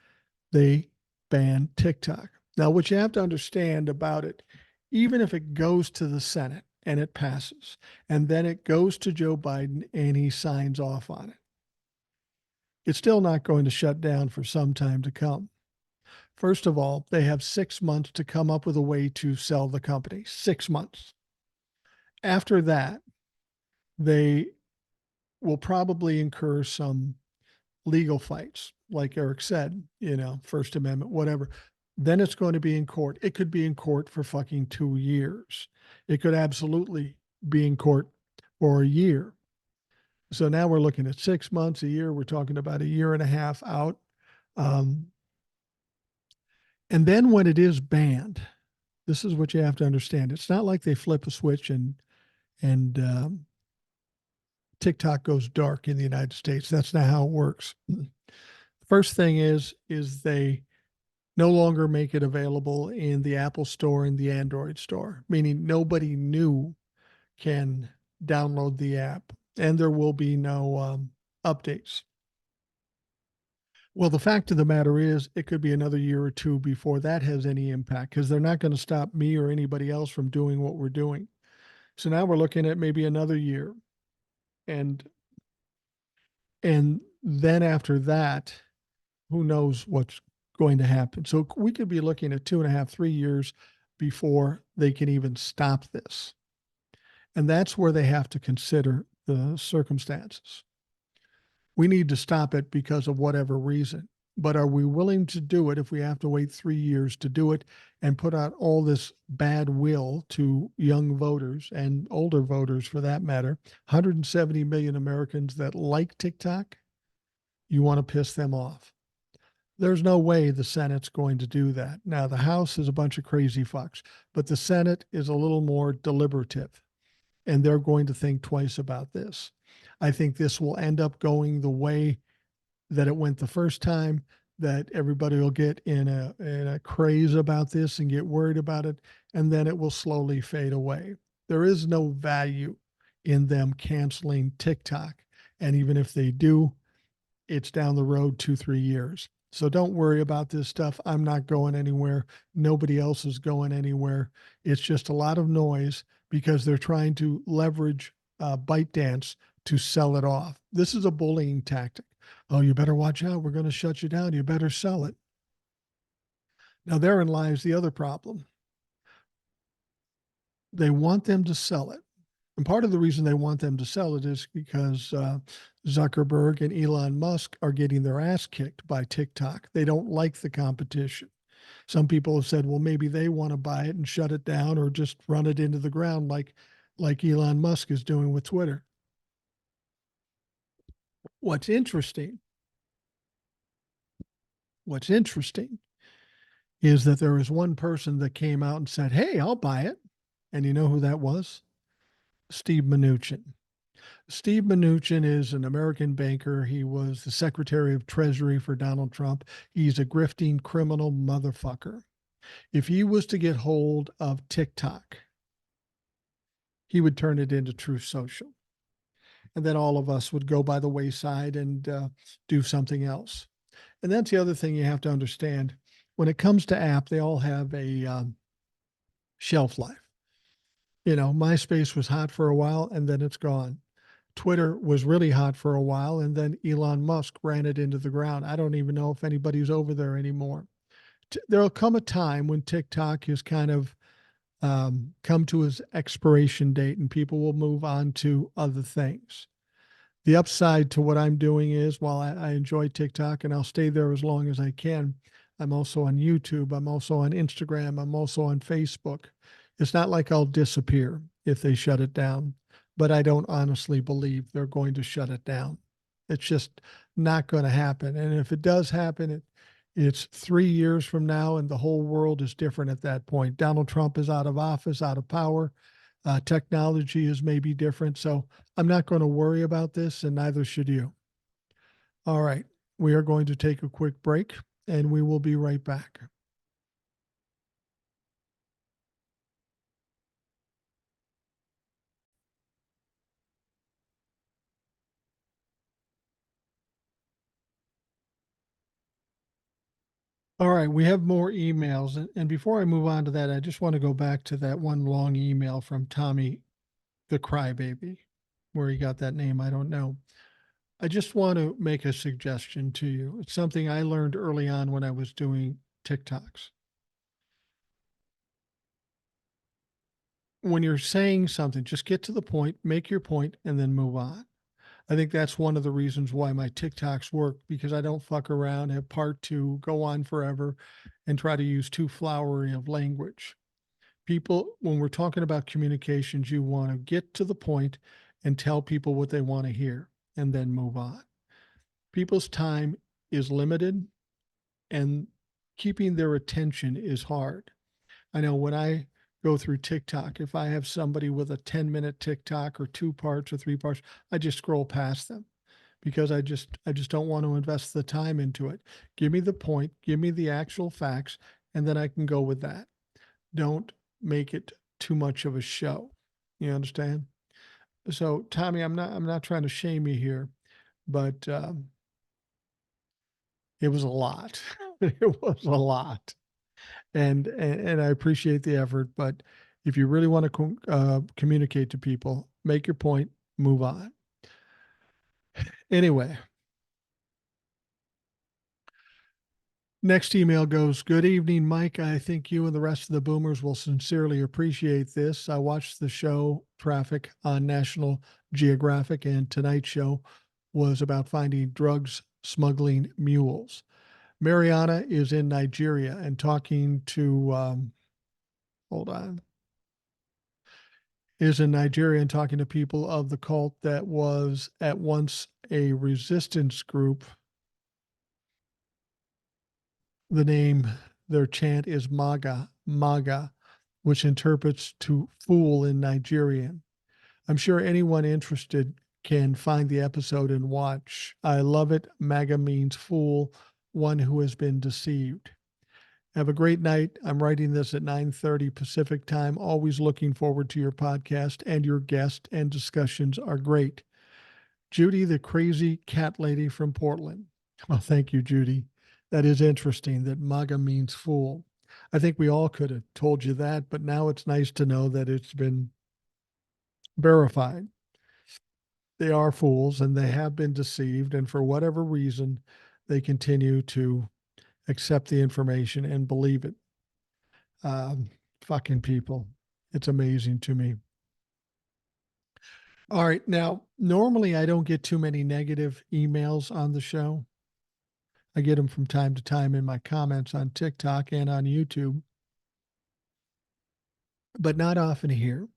they ban TikTok. Now, what you have to understand about it, even if it goes to the Senate and it passes, and then it goes to Joe Biden and he signs off on it, it's still not going to shut down for some time to come. First of all, they have 6 months to come up with a way to sell the company. 6 months. After that, they will probably incur some legal fights, like Eric said, First Amendment, whatever. Then it's going to be in court. It could be in court for fucking 2 years. It could absolutely be in court for a year. So now we're looking at 6 months, a year. We're talking about a year and a half out. Um, and then when it is banned, this is what you have to understand. It's not like they flip a switch and TikTok goes dark in the United States. That's not how it works. First thing is they no longer make it available in the Apple Store and the Android Store, meaning nobody new can download the app, and there will be no updates. Well, the fact of the matter is, it could be another year or two before that has any impact because they're not going to stop me or anybody else from doing what we're doing. So now we're looking at maybe another year, and and then after that, who knows what's going to happen. So we could be looking at 2.5, 3 years before they can even stop this. And that's where they have to consider the circumstances. We need to stop it because of whatever reason. But are we willing to do it if we have to wait 3 years to do it and put out all this bad will to young voters and older voters for that matter? 170 million Americans that like TikTok, you want to piss them off. There's no way the Senate's going to do that. Now, the House is a bunch of crazy fucks, but the Senate is a little more deliberative, and they're going to think twice about this. I think this will end up going the way that it went the first time, that everybody will get in a craze about this and get worried about it, and then it will slowly fade away. There is no value in them canceling TikTok. And even if they do, it's down the road 2, 3 years. So don't worry about this stuff. I'm not going anywhere. Nobody else is going anywhere. It's just a lot of noise because they're trying to leverage ByteDance to sell it off. This is a bullying tactic. Oh, you better watch out. We're going to shut you down. You better sell it. Now, therein lies the other problem. They want them to sell it. And part of the reason they want them to sell it is because Zuckerberg and Elon Musk are getting their ass kicked by TikTok. They don't like the competition. Some people have said, well, maybe they want to buy it and shut it down or just run it into the ground like Elon Musk is doing with Twitter. What's interesting is that there was one person that came out and said, hey, I'll buy it. And you know who that was? Steve Mnuchin. Steve Mnuchin is an American banker. He was the Secretary of Treasury for Donald Trump. He's a grifting criminal motherfucker. If he was to get hold of TikTok, he would turn it into Truth Social. And then all of us would go by the wayside and do something else. And that's the other thing you have to understand. When it comes to app, they all have a shelf life. You know, MySpace was hot for a while and then it's gone. Twitter was really hot for a while and then Elon Musk ran it into the ground. I don't even know if anybody's over there anymore. There'll come a time when TikTok has kind of come to its expiration date and people will move on to other things. The upside to what I'm doing is while I enjoy TikTok and I'll stay there as long as I can, I'm also on YouTube. I'm also on Instagram. I'm also on Facebook. It's not like I'll disappear if they shut it down, but I don't honestly believe they're going to shut it down. It's just not going to happen. And if it does happen, it's 3 years from now and the whole world is different at that point. Donald Trump is out of office, out of power. Technology is maybe different. So I'm not going to worry about this, and neither should you. All right. We are going to take a quick break, and we will be right back. All right, we have more emails. And before I move on to that, I just want to go back to that one long email from Tommy the Crybaby. Where he got that name, I don't know. I just want to make a suggestion to you. It's something I learned early on when I was doing TikToks. When you're saying something, just get to the point, make your point, and then move on. I think that's one of the reasons why my TikToks work because I don't fuck around, have part two, go on forever, and try to use too flowery of language. People, when we're talking about communications, you want to get to the point and tell people what they want to hear. and then move on. People's time is limited, and keeping their attention is hard. I know when I go through TikTok, if I have somebody with a 10-minute TikTok or 2 parts or 3 parts, I just scroll past them because I just don't want to invest the time into it. Give me the point, give me the actual facts, and then I can go with that. Don't make it too much of a show. You understand? So, Tommy, I'm not trying to shame you here, but it was a lot. It was a lot. And I appreciate the effort, but if you really want to communicate to people, make your point, move on. Anyway, next email goes, "Good evening, Mike. I think you and the rest of the boomers will sincerely appreciate this. I watched the show Traffic on National Geographic, and tonight's show was about finding drugs smuggling mules. Mariana is in Nigeria and talking to, hold on, is in Nigeria and talking to people of the cult that was at once a resistance group. The name, their chant is MAGA, MAGA, which interprets to fool in Nigerian. I'm sure anyone interested can find the episode and watch. I love it. MAGA means fool, one who has been deceived. Have a great night. I'm writing this at 9:30 Pacific time. Always looking forward to your podcast, and your guests and discussions are great. Judy, the crazy cat lady from Portland." Well, thank you, Judy. That is interesting that MAGA means fool. I think we all could have told you that, but now it's nice to know that it's been verified. They are fools and they have been deceived, and for whatever reason, they continue to accept the information and believe it. Fucking people. It's amazing to me. All right. Now, normally I don't get too many negative emails on the show. I get them from time to time in my comments on TikTok and on YouTube, but not often here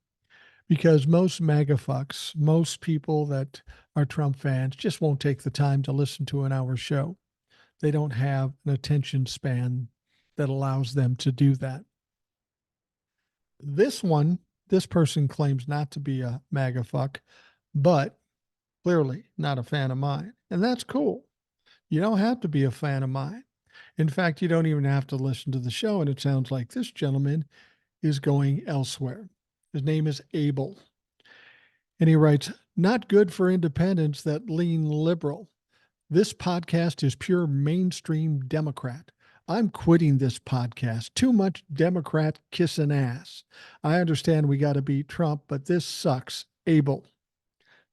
because most MAGA fucks, most people that are Trump fans just won't take the time to listen to an hour show. They don't have an attention span that allows them to do that. This one, this person claims not to be a MAGA fuck, but clearly not a fan of mine. And that's cool. You don't have to be a fan of mine. In fact, you don't even have to listen to the show. And it sounds like this gentleman is going elsewhere. His name is Abel. And he writes, "Not good for independents that lean liberal. This podcast is pure mainstream Democrat. I'm quitting this podcast. Too much Democrat kissing ass. I understand we got to beat Trump, but this sucks. Abel."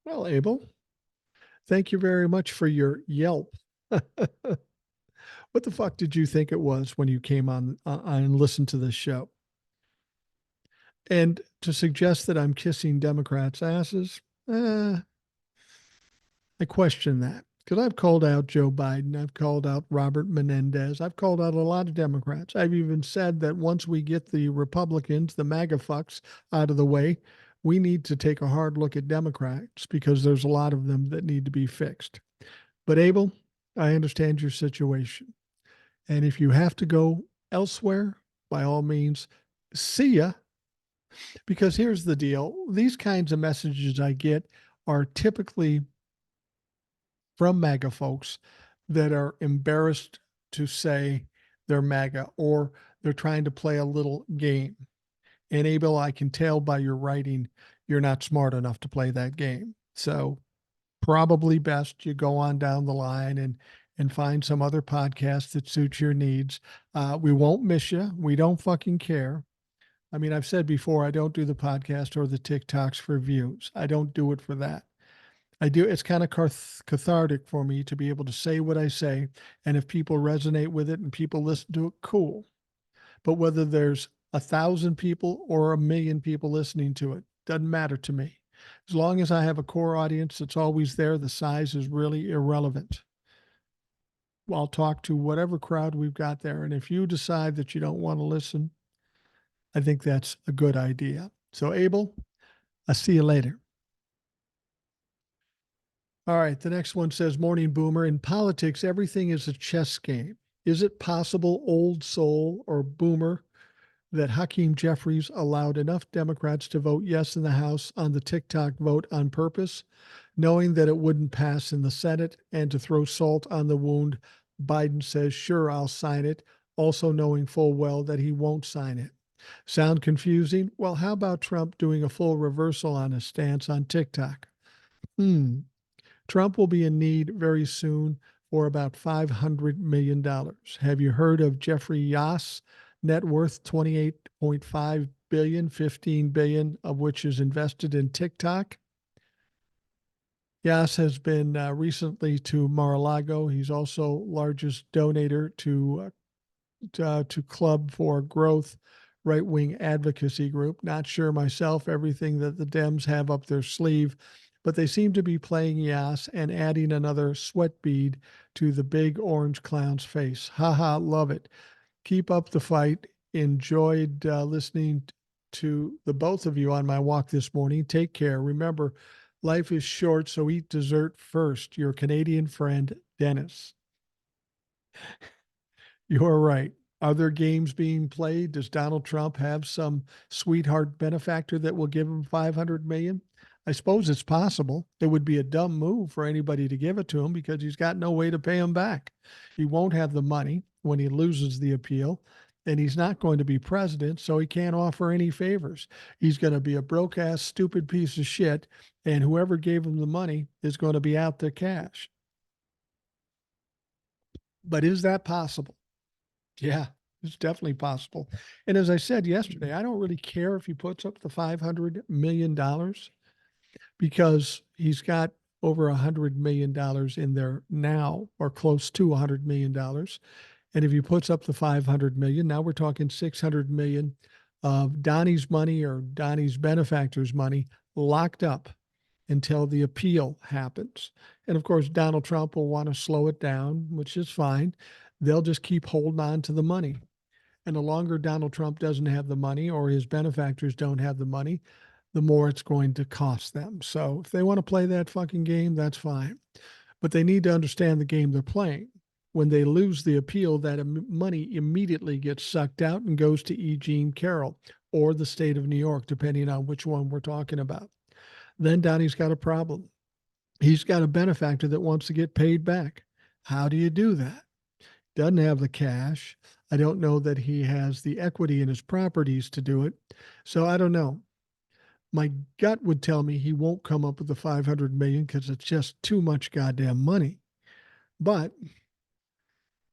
Well, Abel, thank you very much for your Yelp. What the fuck did you think it was when you came on and listened to this show? And to suggest that I'm kissing Democrats' asses, I question that. Because I've called out Joe Biden, I've called out Robert Menendez, I've called out a lot of Democrats. I've even said that once we get the Republicans, the MAGA fucks, out of the way, we need to take a hard look at Democrats because there's a lot of them that need to be fixed. But Abel, I understand your situation. And if you have to go elsewhere, by all means, see ya. Because here's the deal, these kinds of messages I get are typically from MAGA folks that are embarrassed to say they're MAGA, or they're trying to play a little game. And Abel, I can tell by your writing, you're not smart enough to play that game. So probably best you go on down the line and find some other podcast that suits your needs. We won't miss you. We don't fucking care. I mean, I've said before, I don't do the podcast or the TikToks for views. I don't do it for that. I do. It's kind of cathartic for me to be able to say what I say. And if people resonate with it and people listen to it, cool. But whether there's 1,000 people or 1,000,000 people listening to it, doesn't matter to me. As long as I have a core audience that's always there, the size is really irrelevant. I'll talk to whatever crowd we've got there. And if you decide that you don't want to listen, I think that's a good idea. So, Abel, I'll see you later. All right. The next one says, Morning Boomer. In politics, everything is a chess game. Is it possible, old soul or boomer, that Hakeem Jeffries allowed enough Democrats to vote yes in the House on the TikTok vote on purpose, knowing that it wouldn't pass in the Senate, and to throw salt on the wound? Biden says, sure, I'll sign it, also knowing full well that he won't sign it. Sound confusing? Well, how about Trump doing a full reversal on his stance on TikTok? Hmm. Trump will be in need very soon for about $500 million. Have you heard of Jeffrey Yass? Net worth 28.5 billion, 15 billion of which is invested in TikTok. Yass has been recently to Mar-a-Lago. He's also largest donator to Club for Growth, right-wing advocacy group. Not sure myself everything that the Dems have up their sleeve, but they seem to be playing Yas and adding another sweat bead to the big orange clown's face. Haha, love it. Keep up the fight. Enjoyed listening to the both of you on my walk this morning. Take care. Remember, life is short, so eat dessert first. Your Canadian friend, Dennis. You're right. Are there games being played? Does Donald Trump have some sweetheart benefactor that will give him 500 million? I suppose it's possible. It would be a dumb move for anybody to give it to him because he's got no way to pay him back. He won't have the money when he loses the appeal, and he's not going to be president, so he can't offer any favors. He's going to be a broke ass, stupid piece of shit, and whoever gave him the money is going to be out the cash. But is that possible? Yeah, it's definitely possible. And as I said yesterday, I don't really care if he puts up the $500 million because he's got over $100 million in there now, or close to $100 million. And if he puts up the 500 million, now we're talking 600 million of Donnie's money or Donnie's benefactor's money locked up until the appeal happens. And of course, Donald Trump will want to slow it down, which is fine. They'll just keep holding on to the money. And the longer Donald Trump doesn't have the money or his benefactors don't have the money, the more it's going to cost them. So if they want to play that fucking game, that's fine. But they need to understand the game they're playing. When they lose the appeal, that money immediately gets sucked out and goes to E. Jean Carroll or the state of New York, depending on which one we're talking about. Then Donnie's got a problem. He's got a benefactor that wants to get paid back. How do you do that? Doesn't have the cash. I don't know that he has the equity in his properties to do it. So I don't know. My gut would tell me he won't come up with the 500 million because it's just too much goddamn money. But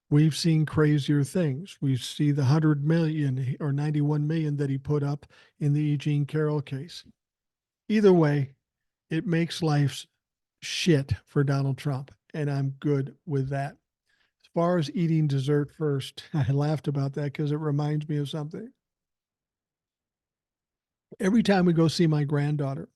we've seen crazier things. We see the 100 million or 91 million that he put up in the E. Jean Carroll case. Either way, it makes life shit for Donald Trump, and I'm good with that. As far as eating dessert first, I laughed about that because it reminds me of something. Every time we go see my granddaughter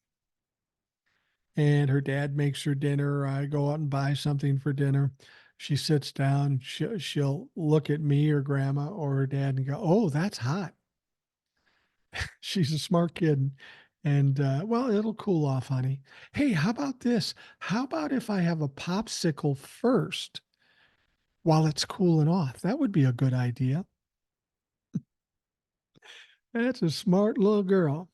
and her dad makes her dinner, or I go out and buy something for dinner, she sits down, she'll look at me or grandma or her dad and go, "Oh, that's hot." She's a smart kid. And well, it'll cool off, honey. Hey, how about this? How about if I have a popsicle first while it's cooling off? That would be a good idea. That's a smart little girl,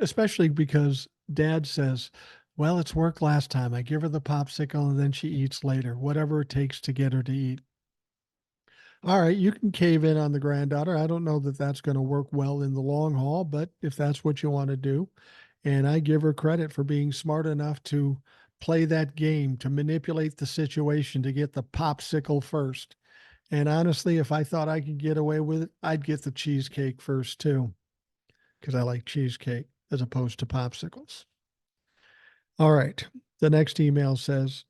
especially because dad says, well, it's work last time. I give her the popsicle and then she eats later, whatever it takes to get her to eat. All right, you can cave in on the granddaughter. I don't know that that's going to work well in the long haul, but if that's what you want to do, and I give her credit for being smart enough to play that game, to manipulate the situation to get the popsicle first. And honestly, if I thought I could get away with it, I'd get the cheesecake first too, because I like cheesecake as opposed to popsicles. All right. The next email says,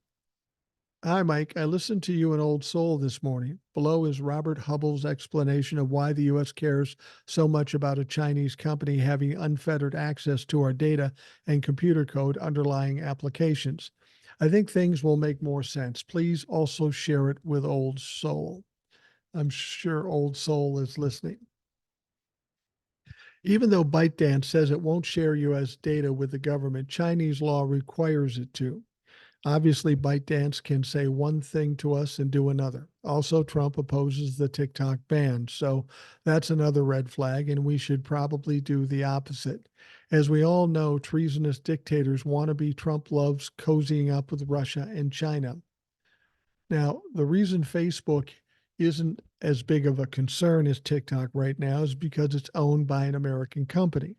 hi, Mike. I listened to you in Old Soul this morning. Below is Robert Hubble's explanation of why the U.S. cares so much about a Chinese company having unfettered access to our data and computer code underlying applications. I think things will make more sense. Please also share it with Old Soul. I'm sure Old Soul is listening. Even though ByteDance says it won't share U.S. data with the government, Chinese law requires it to. Obviously, ByteDance can say one thing to us and do another. Also, Trump opposes the TikTok ban. So that's another red flag, and we should probably do the opposite. As we all know, treasonous dictators wannabe Trump loves cozying up with Russia and China. Now, the reason Facebook isn't as big of a concern as TikTok right now is because it's owned by an American company.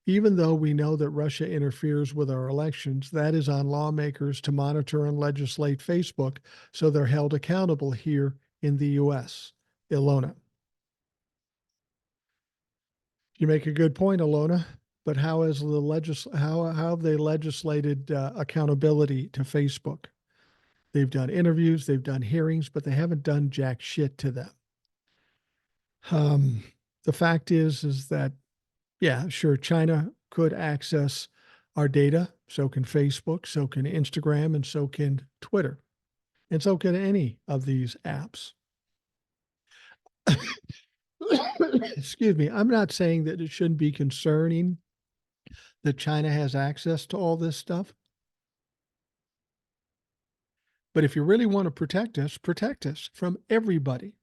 Even though we know that Russia interferes with our elections, that is on lawmakers to monitor and legislate Facebook so they're held accountable here in the US. Ilona. You make a good point, Ilona, but how has how have they legislated accountability to Facebook? They've done interviews, they've done hearings, but they haven't done jack shit to them. The fact is that, yeah, sure, China could access our data. So can Facebook, so can Instagram, and so can Twitter. And so can any of these apps. Excuse me. I'm not saying that it shouldn't be concerning that China has access to all this stuff. But if you really want to protect us from everybody.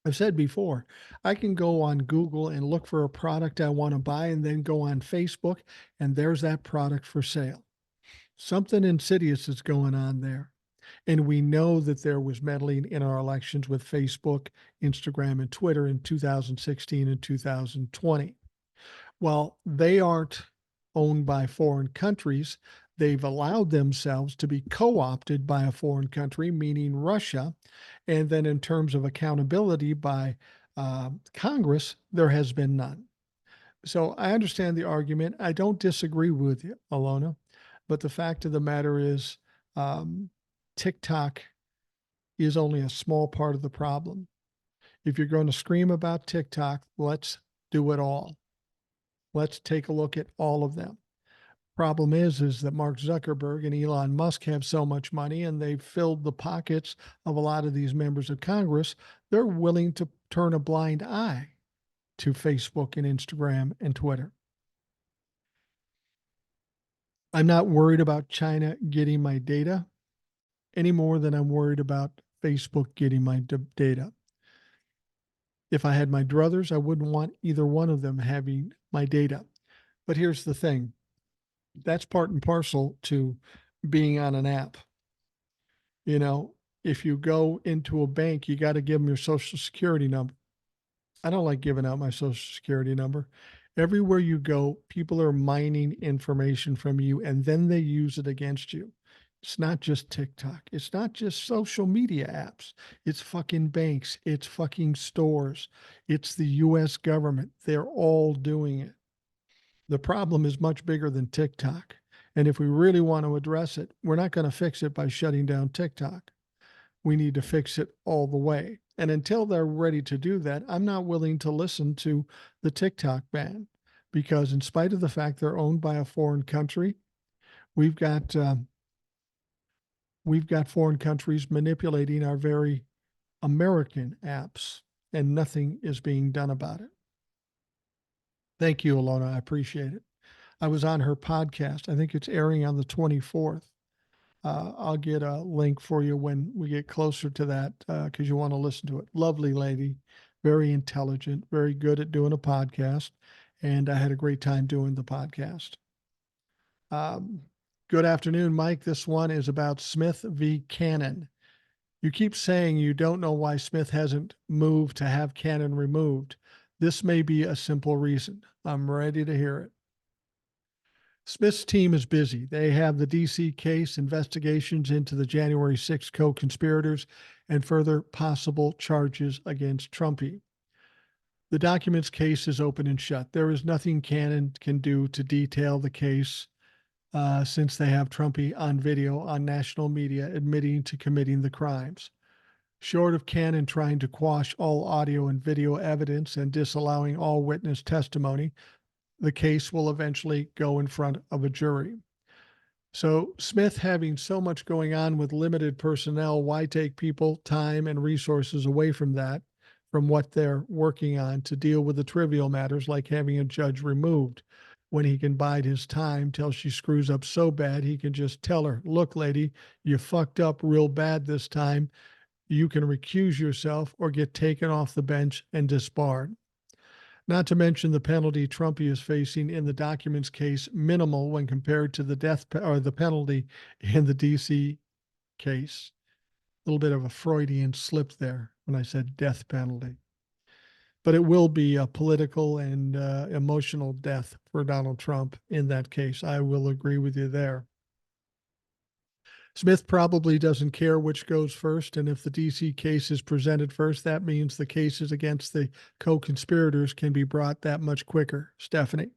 I've said before, I can go on Google and look for a product I want to buy and then go on Facebook and there's that product for sale. Something insidious is going on there. And we know that there was meddling in our elections with Facebook, Instagram, and Twitter in 2016 and 2020. Well, they aren't owned by foreign countries. They've allowed themselves to be co opted by a foreign country, meaning Russia. And then, in terms of accountability by Congress, there has been none. So I understand the argument. I don't disagree with you, Alona. But the fact of the matter is, TikTok is only a small part of the problem. If you're going to scream about TikTok, let's do it all. Let's take a look at all of them. Problem is that Mark Zuckerberg and Elon Musk have so much money and they've filled the pockets of a lot of these members of Congress. They're willing to turn a blind eye to Facebook and Instagram and Twitter. I'm not worried about China getting my data any more than I'm worried about Facebook getting my data. If I had my druthers, I wouldn't want either one of them having my data. But here's the thing. That's part and parcel to being on an app. You know, if you go into a bank, you got to give them your social security number. I don't like giving out my social security number. Everywhere you go, people are mining information from you and then they use it against you. It's not just TikTok. It's not just social media apps. It's fucking banks. It's fucking stores. It's the US government. They're all doing it. The problem is much bigger than TikTok. And if we really want to address it, we're not going to fix it by shutting down TikTok. We need to fix it all the way. And until they're ready to do that, I'm not willing to listen to the TikTok ban because, in spite of the fact they're owned by a foreign country, we've got foreign countries manipulating our very American apps, and nothing is being done about it. Thank you, Alona. I appreciate it. I was on her podcast. I think it's airing on the 24th. I'll get a link for you when we get closer to that because you want to listen to it. Lovely lady, very intelligent, very good at doing a podcast. And I had a great time doing the podcast. Good afternoon, Mike. This one is about Smith v. Cannon. You keep saying you don't know why Smith hasn't moved to have Cannon removed. This may be a simple reason. I'm ready to hear it. Smith's team is busy. They have the DC case, investigations into the January 6th co-conspirators, and further possible charges against Trumpy. The documents case is open and shut. There is nothing Cannon can do to detail the case since they have Trumpy on video on national media admitting to committing the crimes. Short of Cannon trying to quash all audio and video evidence and disallowing all witness testimony, the case will eventually go in front of a jury. So Smith having so much going on with limited personnel, why take people, time, and resources away from that, from what they're working on to deal with the trivial matters like having a judge removed? when he can bide his time till she screws up so bad he can just tell her, look, lady, you fucked up real bad this time. You can recuse yourself or get taken off the bench and disbarred. Not to mention the penalty Trumpy is facing in the documents case, minimal when compared to the or the penalty in the DC case. A little bit of a Freudian slip there when I said death penalty. But it will be a political and emotional death for Donald Trump in that case. I will agree with you there. Smith probably doesn't care which goes first, and if the DC case is presented first, that means the cases against the co-conspirators can be brought that much quicker. Stephanie.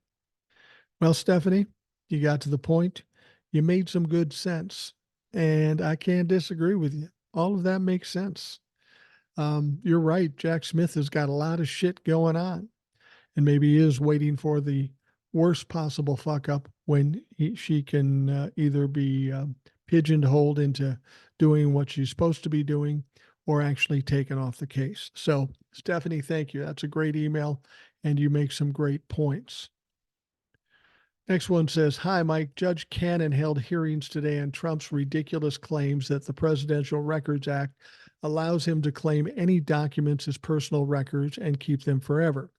Well, Stephanie, you got to the point. You made some good sense, and I can't disagree with you. All of that makes sense. You're right. Jack Smith has got a lot of shit going on, and maybe he is waiting for the worst possible fuck up when she can either be pigeonholed into doing what she's supposed to be doing or actually taken off the case. So, Stephanie, thank you. That's a great email, and you make some great points. Next one says, hi, Mike. Judge Cannon held hearings today on Trump's ridiculous claims that the Presidential Records Act allows him to claim any documents as personal records and keep them forever.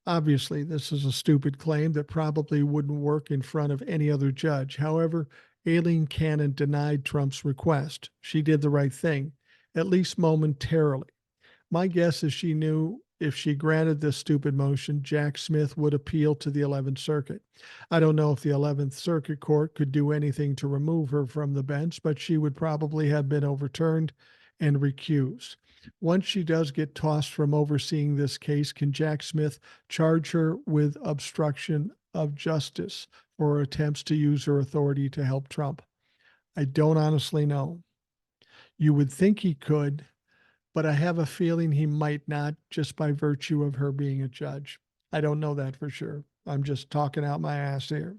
Obviously, this is a stupid claim that probably wouldn't work in front of any other judge. However, Aileen Cannon denied Trump's request. She did the right thing, at least momentarily. My guess is she knew if she granted this stupid motion, Jack Smith would appeal to the 11th Circuit. I don't know if the 11th Circuit Court could do anything to remove her from the bench, but she would probably have been overturned and recused. Once she does get tossed from overseeing this case, can Jack Smith charge her with obstruction of justice for her attempts to use her authority to help Trump? I don't honestly know. You would think he could, but I have a feeling he might not just by virtue of her being a judge. I don't know that for sure. I'm just talking out my ass here.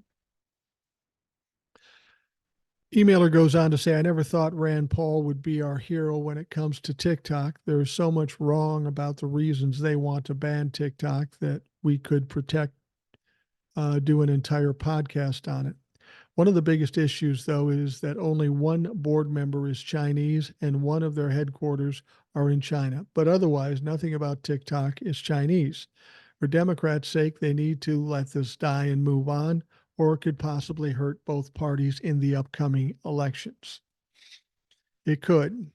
Emailer goes on to say, I never thought Rand Paul would be our hero when it comes to TikTok. There's so much wrong about the reasons they want to ban TikTok that we could do an entire podcast on it. One of the biggest issues, though, is that only one board member is Chinese and one of their headquarters are in China. But otherwise, nothing about TikTok is Chinese. For Democrats' sake, they need to let this die and move on, or it could possibly hurt both parties in the upcoming elections. It could.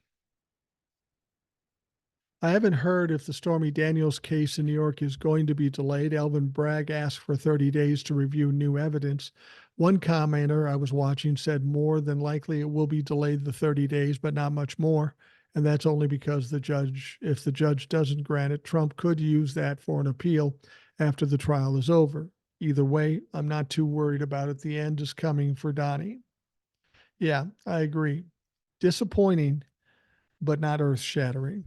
I haven't heard if the Stormy Daniels case in New York is going to be delayed. Alvin Bragg asked for 30 days to review new evidence. One commenter I was watching said more than likely it will be delayed the 30 days, but not much more. And that's only because if the judge doesn't grant it, Trump could use that for an appeal after the trial is over. Either way, I'm not too worried about it. The end is coming for Donnie. Yeah, I agree. Disappointing, but not earth-shattering.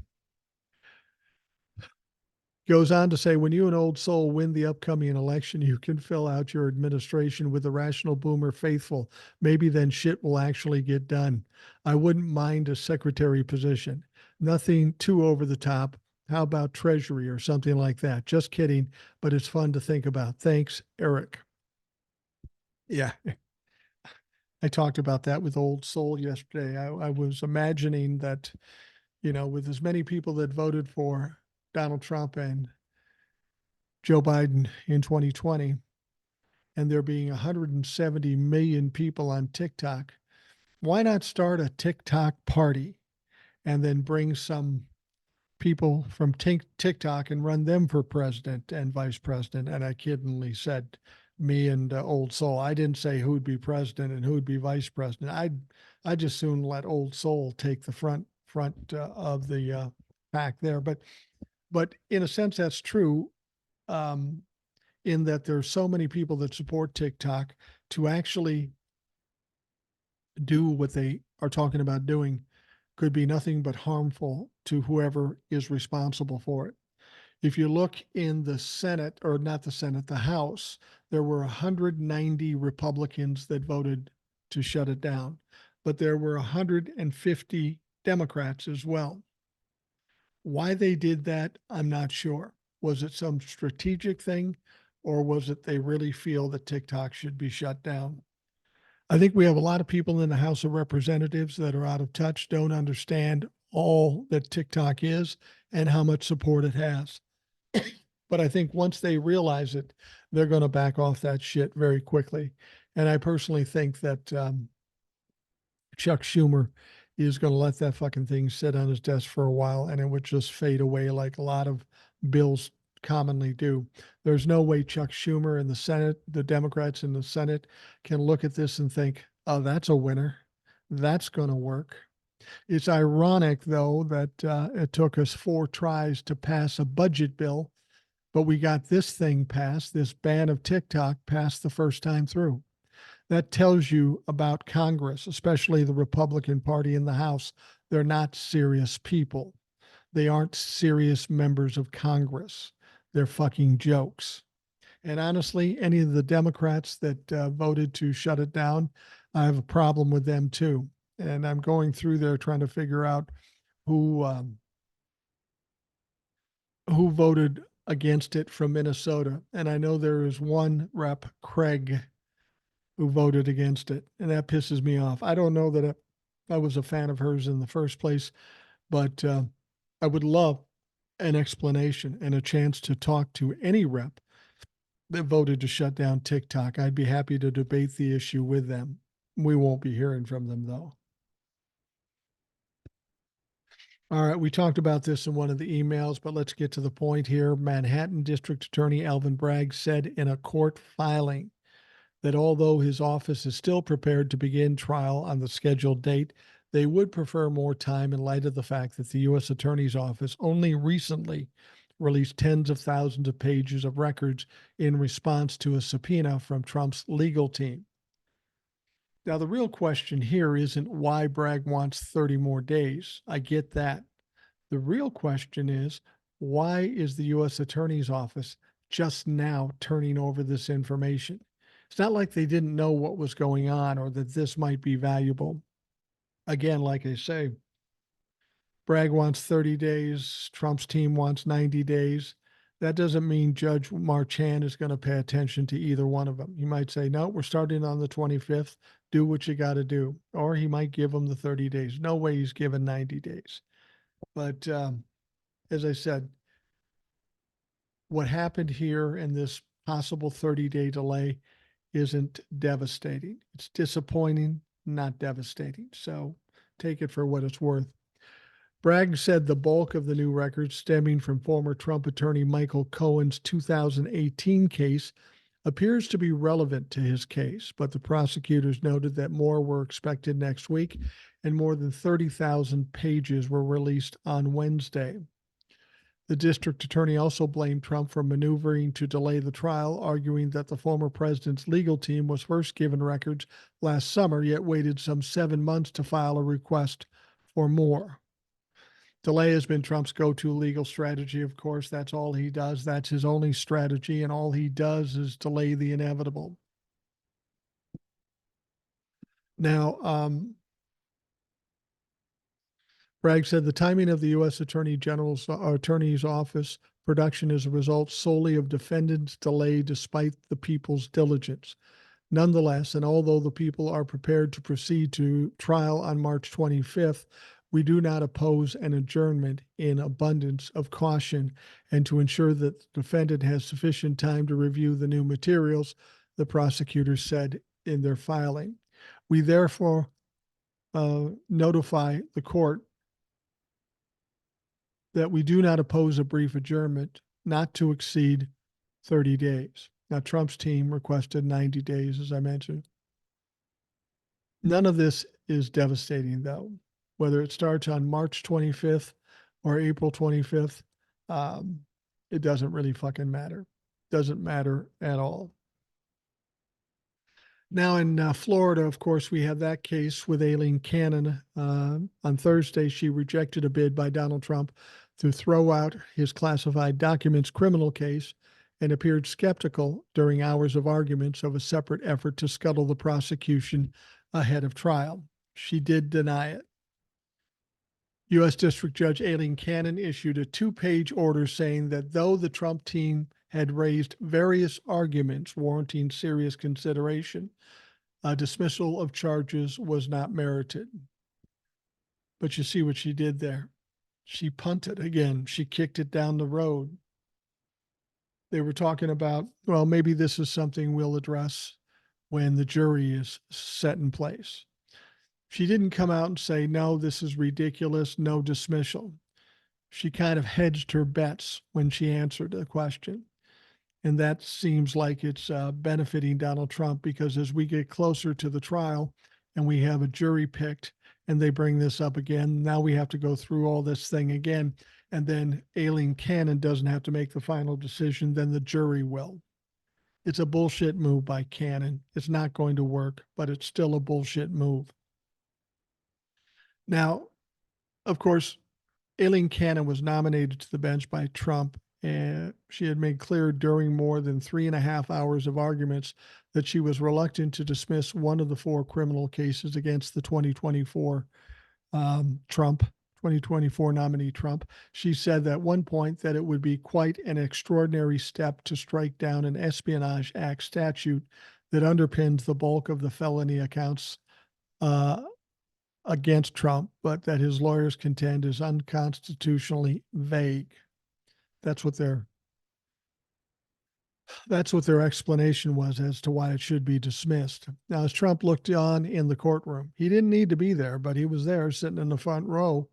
Goes on to say, when you and Old Soul win the upcoming election, you can fill out your administration with the rational boomer faithful. Maybe then shit will actually get done. I wouldn't mind a secretary position. Nothing too over the top. How about treasury or something like that? Just kidding, but it's fun to think about. Thanks, Eric. Yeah. I talked about that with Old Soul yesterday. I was imagining that, with as many people that voted for Donald Trump and Joe Biden in 2020, and there being 170 million people on TikTok, why not start a TikTok party and then bring some people from TikTok and run them for president and vice president? And I kiddingly said me and Old Soul. I didn't say who'd be president and who'd be vice president. I'd just soon let Old Soul take the front of the pack there. But in a sense, that's true, in that there's so many people that support TikTok to actually do what they are talking about doing could be nothing but harmful to whoever is responsible for it. If you look in the Senate, or not the Senate, the House, there were 190 Republicans that voted to shut it down, but there were 150 Democrats as well. Why they did that, I'm not sure. Was it some strategic thing? or was it they really feel that TikTok should be shut down? I think we have a lot of people in the House of Representatives that are out of touch, don't understand all that TikTok is and how much support it has. But I think once they realize it, they're going to back off that shit very quickly. And I personally think that Chuck Schumer is going to let that fucking thing sit on his desk for a while and it would just fade away like a lot of bills commonly do. There's no way Chuck Schumer in the Senate, the Democrats in the Senate, can look at this and think, oh, that's a winner. That's going to work. It's ironic, though, that it took us 4 tries to pass a budget bill, but we got this thing passed, this ban of TikTok passed the first time through. That tells you about Congress, especially the Republican Party in the House. They're not serious people. They aren't serious members of Congress. They're fucking jokes. And honestly, any of the Democrats that voted to shut it down, I have a problem with them too. And I'm going through there trying to figure out who voted against it from Minnesota. And I know there is one rep, Craig, who voted against it, and that pisses me off. I don't know that I was a fan of hers in the first place, but I would love an explanation and a chance to talk to any rep that voted to shut down TikTok. I'd be happy to debate the issue with them. We won't be hearing from them, though. All right, we talked about this in one of the emails, but let's get to the point here. Manhattan District Attorney Alvin Bragg said in a court filing that although his office is still prepared to begin trial on the scheduled date, they would prefer more time in light of the fact that the U.S. Attorney's Office only recently released tens of thousands of pages of records in response to a subpoena from Trump's legal team. Now, the real question here isn't why Bragg wants 30 more days. I get that. The real question is, why is the U.S. Attorney's Office just now turning over this information? It's not like they didn't know what was going on or that this might be valuable. Again, like I say, Bragg wants 30 days, Trump's team wants 90 days. That doesn't mean Judge Marchand is going to pay attention to either one of them. He might say, no, we're starting on the 25th. Do what you got to do. Or he might give them the 30 days. No way he's given 90 days. But as I said, what happened here in this possible 30-day delay isn't devastating. It's disappointing, not devastating. So take it for what it's worth. Bragg said the bulk of the new records stemming from former Trump attorney Michael Cohen's 2018 case appears to be relevant to his case, but the prosecutors noted that more were expected next week and more than 30,000 pages were released on Wednesday. The district attorney also blamed Trump for maneuvering to delay the trial, arguing that the former president's legal team was first given records last summer, yet waited some 7 months to file a request for more. Delay has been Trump's go-to legal strategy, of course. That's all he does. That's his only strategy, and all he does is delay the inevitable. Now, Bragg said the timing of the U.S. Attorney's Office production is a result solely of defendants' delay despite the people's diligence. Nonetheless, and although the people are prepared to proceed to trial on March 25th, we do not oppose an adjournment in abundance of caution and to ensure that the defendant has sufficient time to review the new materials, the prosecutors said in their filing. We therefore notify the court that we do not oppose a brief adjournment not to exceed 30 days. Now, Trump's team requested 90 days, as I mentioned. None of this is devastating, though. Whether it starts on March 25th or April 25th, it doesn't really fucking matter. Doesn't matter at all. Now in Florida, of course, we have that case with Aileen Cannon. On Thursday, she rejected a bid by Donald Trump to throw out his classified documents criminal case and appeared skeptical during hours of arguments of a separate effort to scuttle the prosecution ahead of trial. She did deny it. U.S. District Judge Aileen Cannon issued a 2-page order saying that though the Trump team had raised various arguments warranting serious consideration. A dismissal of charges was not merited. But you see what she did there. She punted again. She kicked it down the road. They were talking about, well, maybe this is something we'll address when the jury is set in place. She didn't come out and say, no, this is ridiculous, no dismissal. She kind of hedged her bets when she answered the question. And that seems like it's benefiting Donald Trump, because as we get closer to the trial and we have a jury picked and they bring this up again, now we have to go through all this thing again. And then Aileen Cannon doesn't have to make the final decision, then the jury will. It's a bullshit move by Cannon. It's not going to work, but it's still a bullshit move. Now, of course, Aileen Cannon was nominated to the bench by Trump, and she had made clear during more than 3.5 hours of arguments that she was reluctant to dismiss one of the 4 criminal cases against the 2024 nominee Trump. She said at one point that it would be quite an extraordinary step to strike down an Espionage Act statute that underpins the bulk of the felony accounts against Trump, but that his lawyers contend is unconstitutionally vague. That's what their explanation was as to why it should be dismissed. Now, as Trump looked on in the courtroom, he didn't need to be there, but he was there sitting in the front row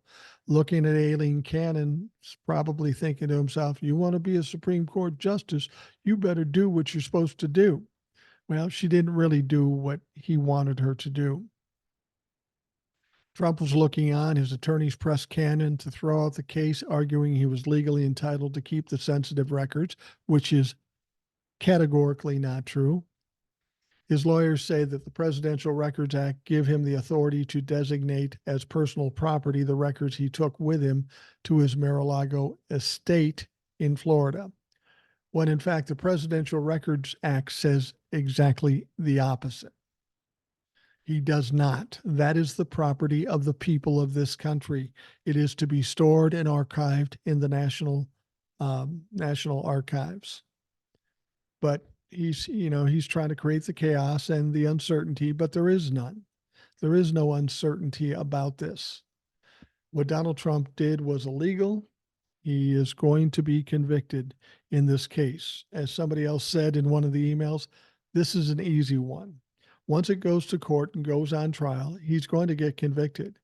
looking at Aileen Cannon, probably thinking to himself, you want to be a Supreme Court justice, you better do what you're supposed to do. Well, she didn't really do what he wanted her to do. Trump was looking on. His attorneys pressed Cannon to throw out the case, arguing he was legally entitled to keep the sensitive records, which is categorically not true. His lawyers say that the Presidential Records Act give him the authority to designate as personal property the records he took with him to his Mar-a-Lago estate in Florida, when in fact the Presidential Records Act says exactly the opposite. He does not. That is the property of the people of this country. It is to be stored and archived in the National Archives. But he's trying to create the chaos and the uncertainty, but there is none. There is no uncertainty about this. What Donald Trump did was illegal. He is going to be convicted in this case. As somebody else said in one of the emails, this is an easy one. Once it goes to court and goes on trial, he's going to get convicted.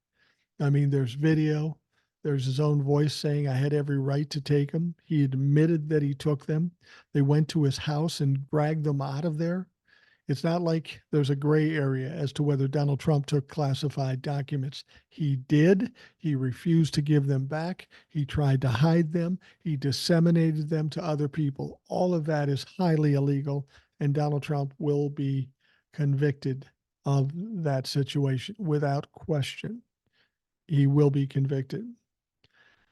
I mean, there's video. There's his own voice saying, I had every right to take them. He admitted that he took them. They went to his house and dragged them out of there. It's not like there's a gray area as to whether Donald Trump took classified documents. He did. He refused to give them back. He tried to hide them. He disseminated them to other people. All of that is highly illegal, and Donald Trump will be convicted of that situation without question. He will be convicted.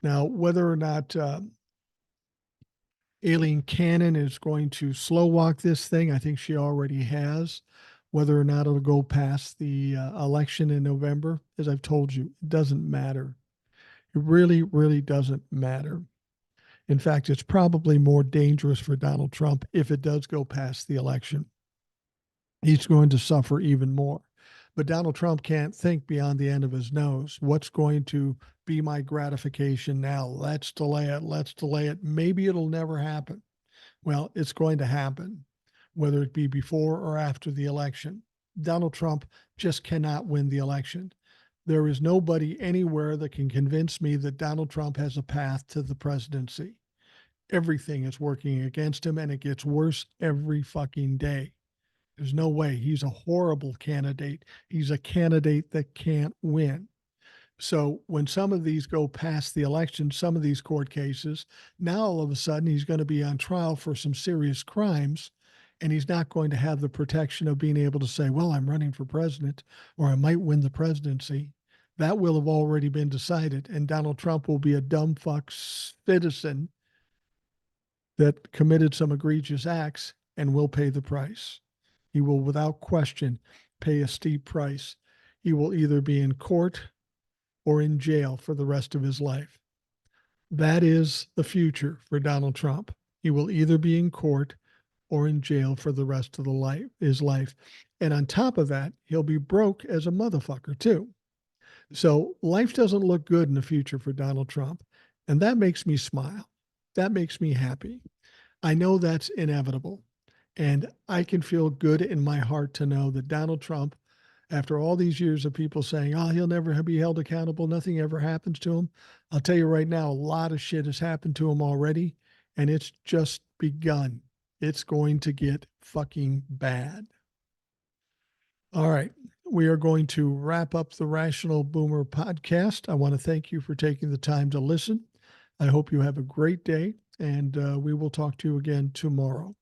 Now, whether or not Aileen Cannon is going to slow walk this thing, I think she already has. Whether or not it'll go past the election in November, as I've told you, it doesn't matter. It really, really doesn't matter. In fact, it's probably more dangerous for Donald Trump if it does go past the election. He's going to suffer even more. But Donald Trump can't think beyond the end of his nose. What's going to be my gratification now? Let's delay it. Let's delay it. Maybe it'll never happen. Well, it's going to happen, whether it be before or after the election. Donald Trump just cannot win the election. There is nobody anywhere that can convince me that Donald Trump has a path to the presidency. Everything is working against him, and it gets worse every fucking day. There's no way. He's a horrible candidate. He's a candidate that can't win. So when some of these go past the election, some of these court cases, now all of a sudden he's going to be on trial for some serious crimes, and he's not going to have the protection of being able to say, well, I'm running for president, or I might win the presidency. That will have already been decided, and Donald Trump will be a dumb fuck citizen that committed some egregious acts and will pay the price. He will, without question, pay a steep price. He will either be in court or in jail for the rest of his life. That is the future for Donald Trump. He will either be in court or in jail for the rest of his life. And on top of that, he'll be broke as a motherfucker too. So life doesn't look good in the future for Donald Trump. And that makes me smile. That makes me happy. I know that's inevitable. And I can feel good in my heart to know that Donald Trump, after all these years of people saying, oh, he'll never be held accountable, nothing ever happens to him. I'll tell you right now, a lot of shit has happened to him already, and it's just begun. It's going to get fucking bad. All right. We are going to wrap up the Rational Boomer podcast. I want to thank you for taking the time to listen. I hope you have a great day, and we will talk to you again tomorrow.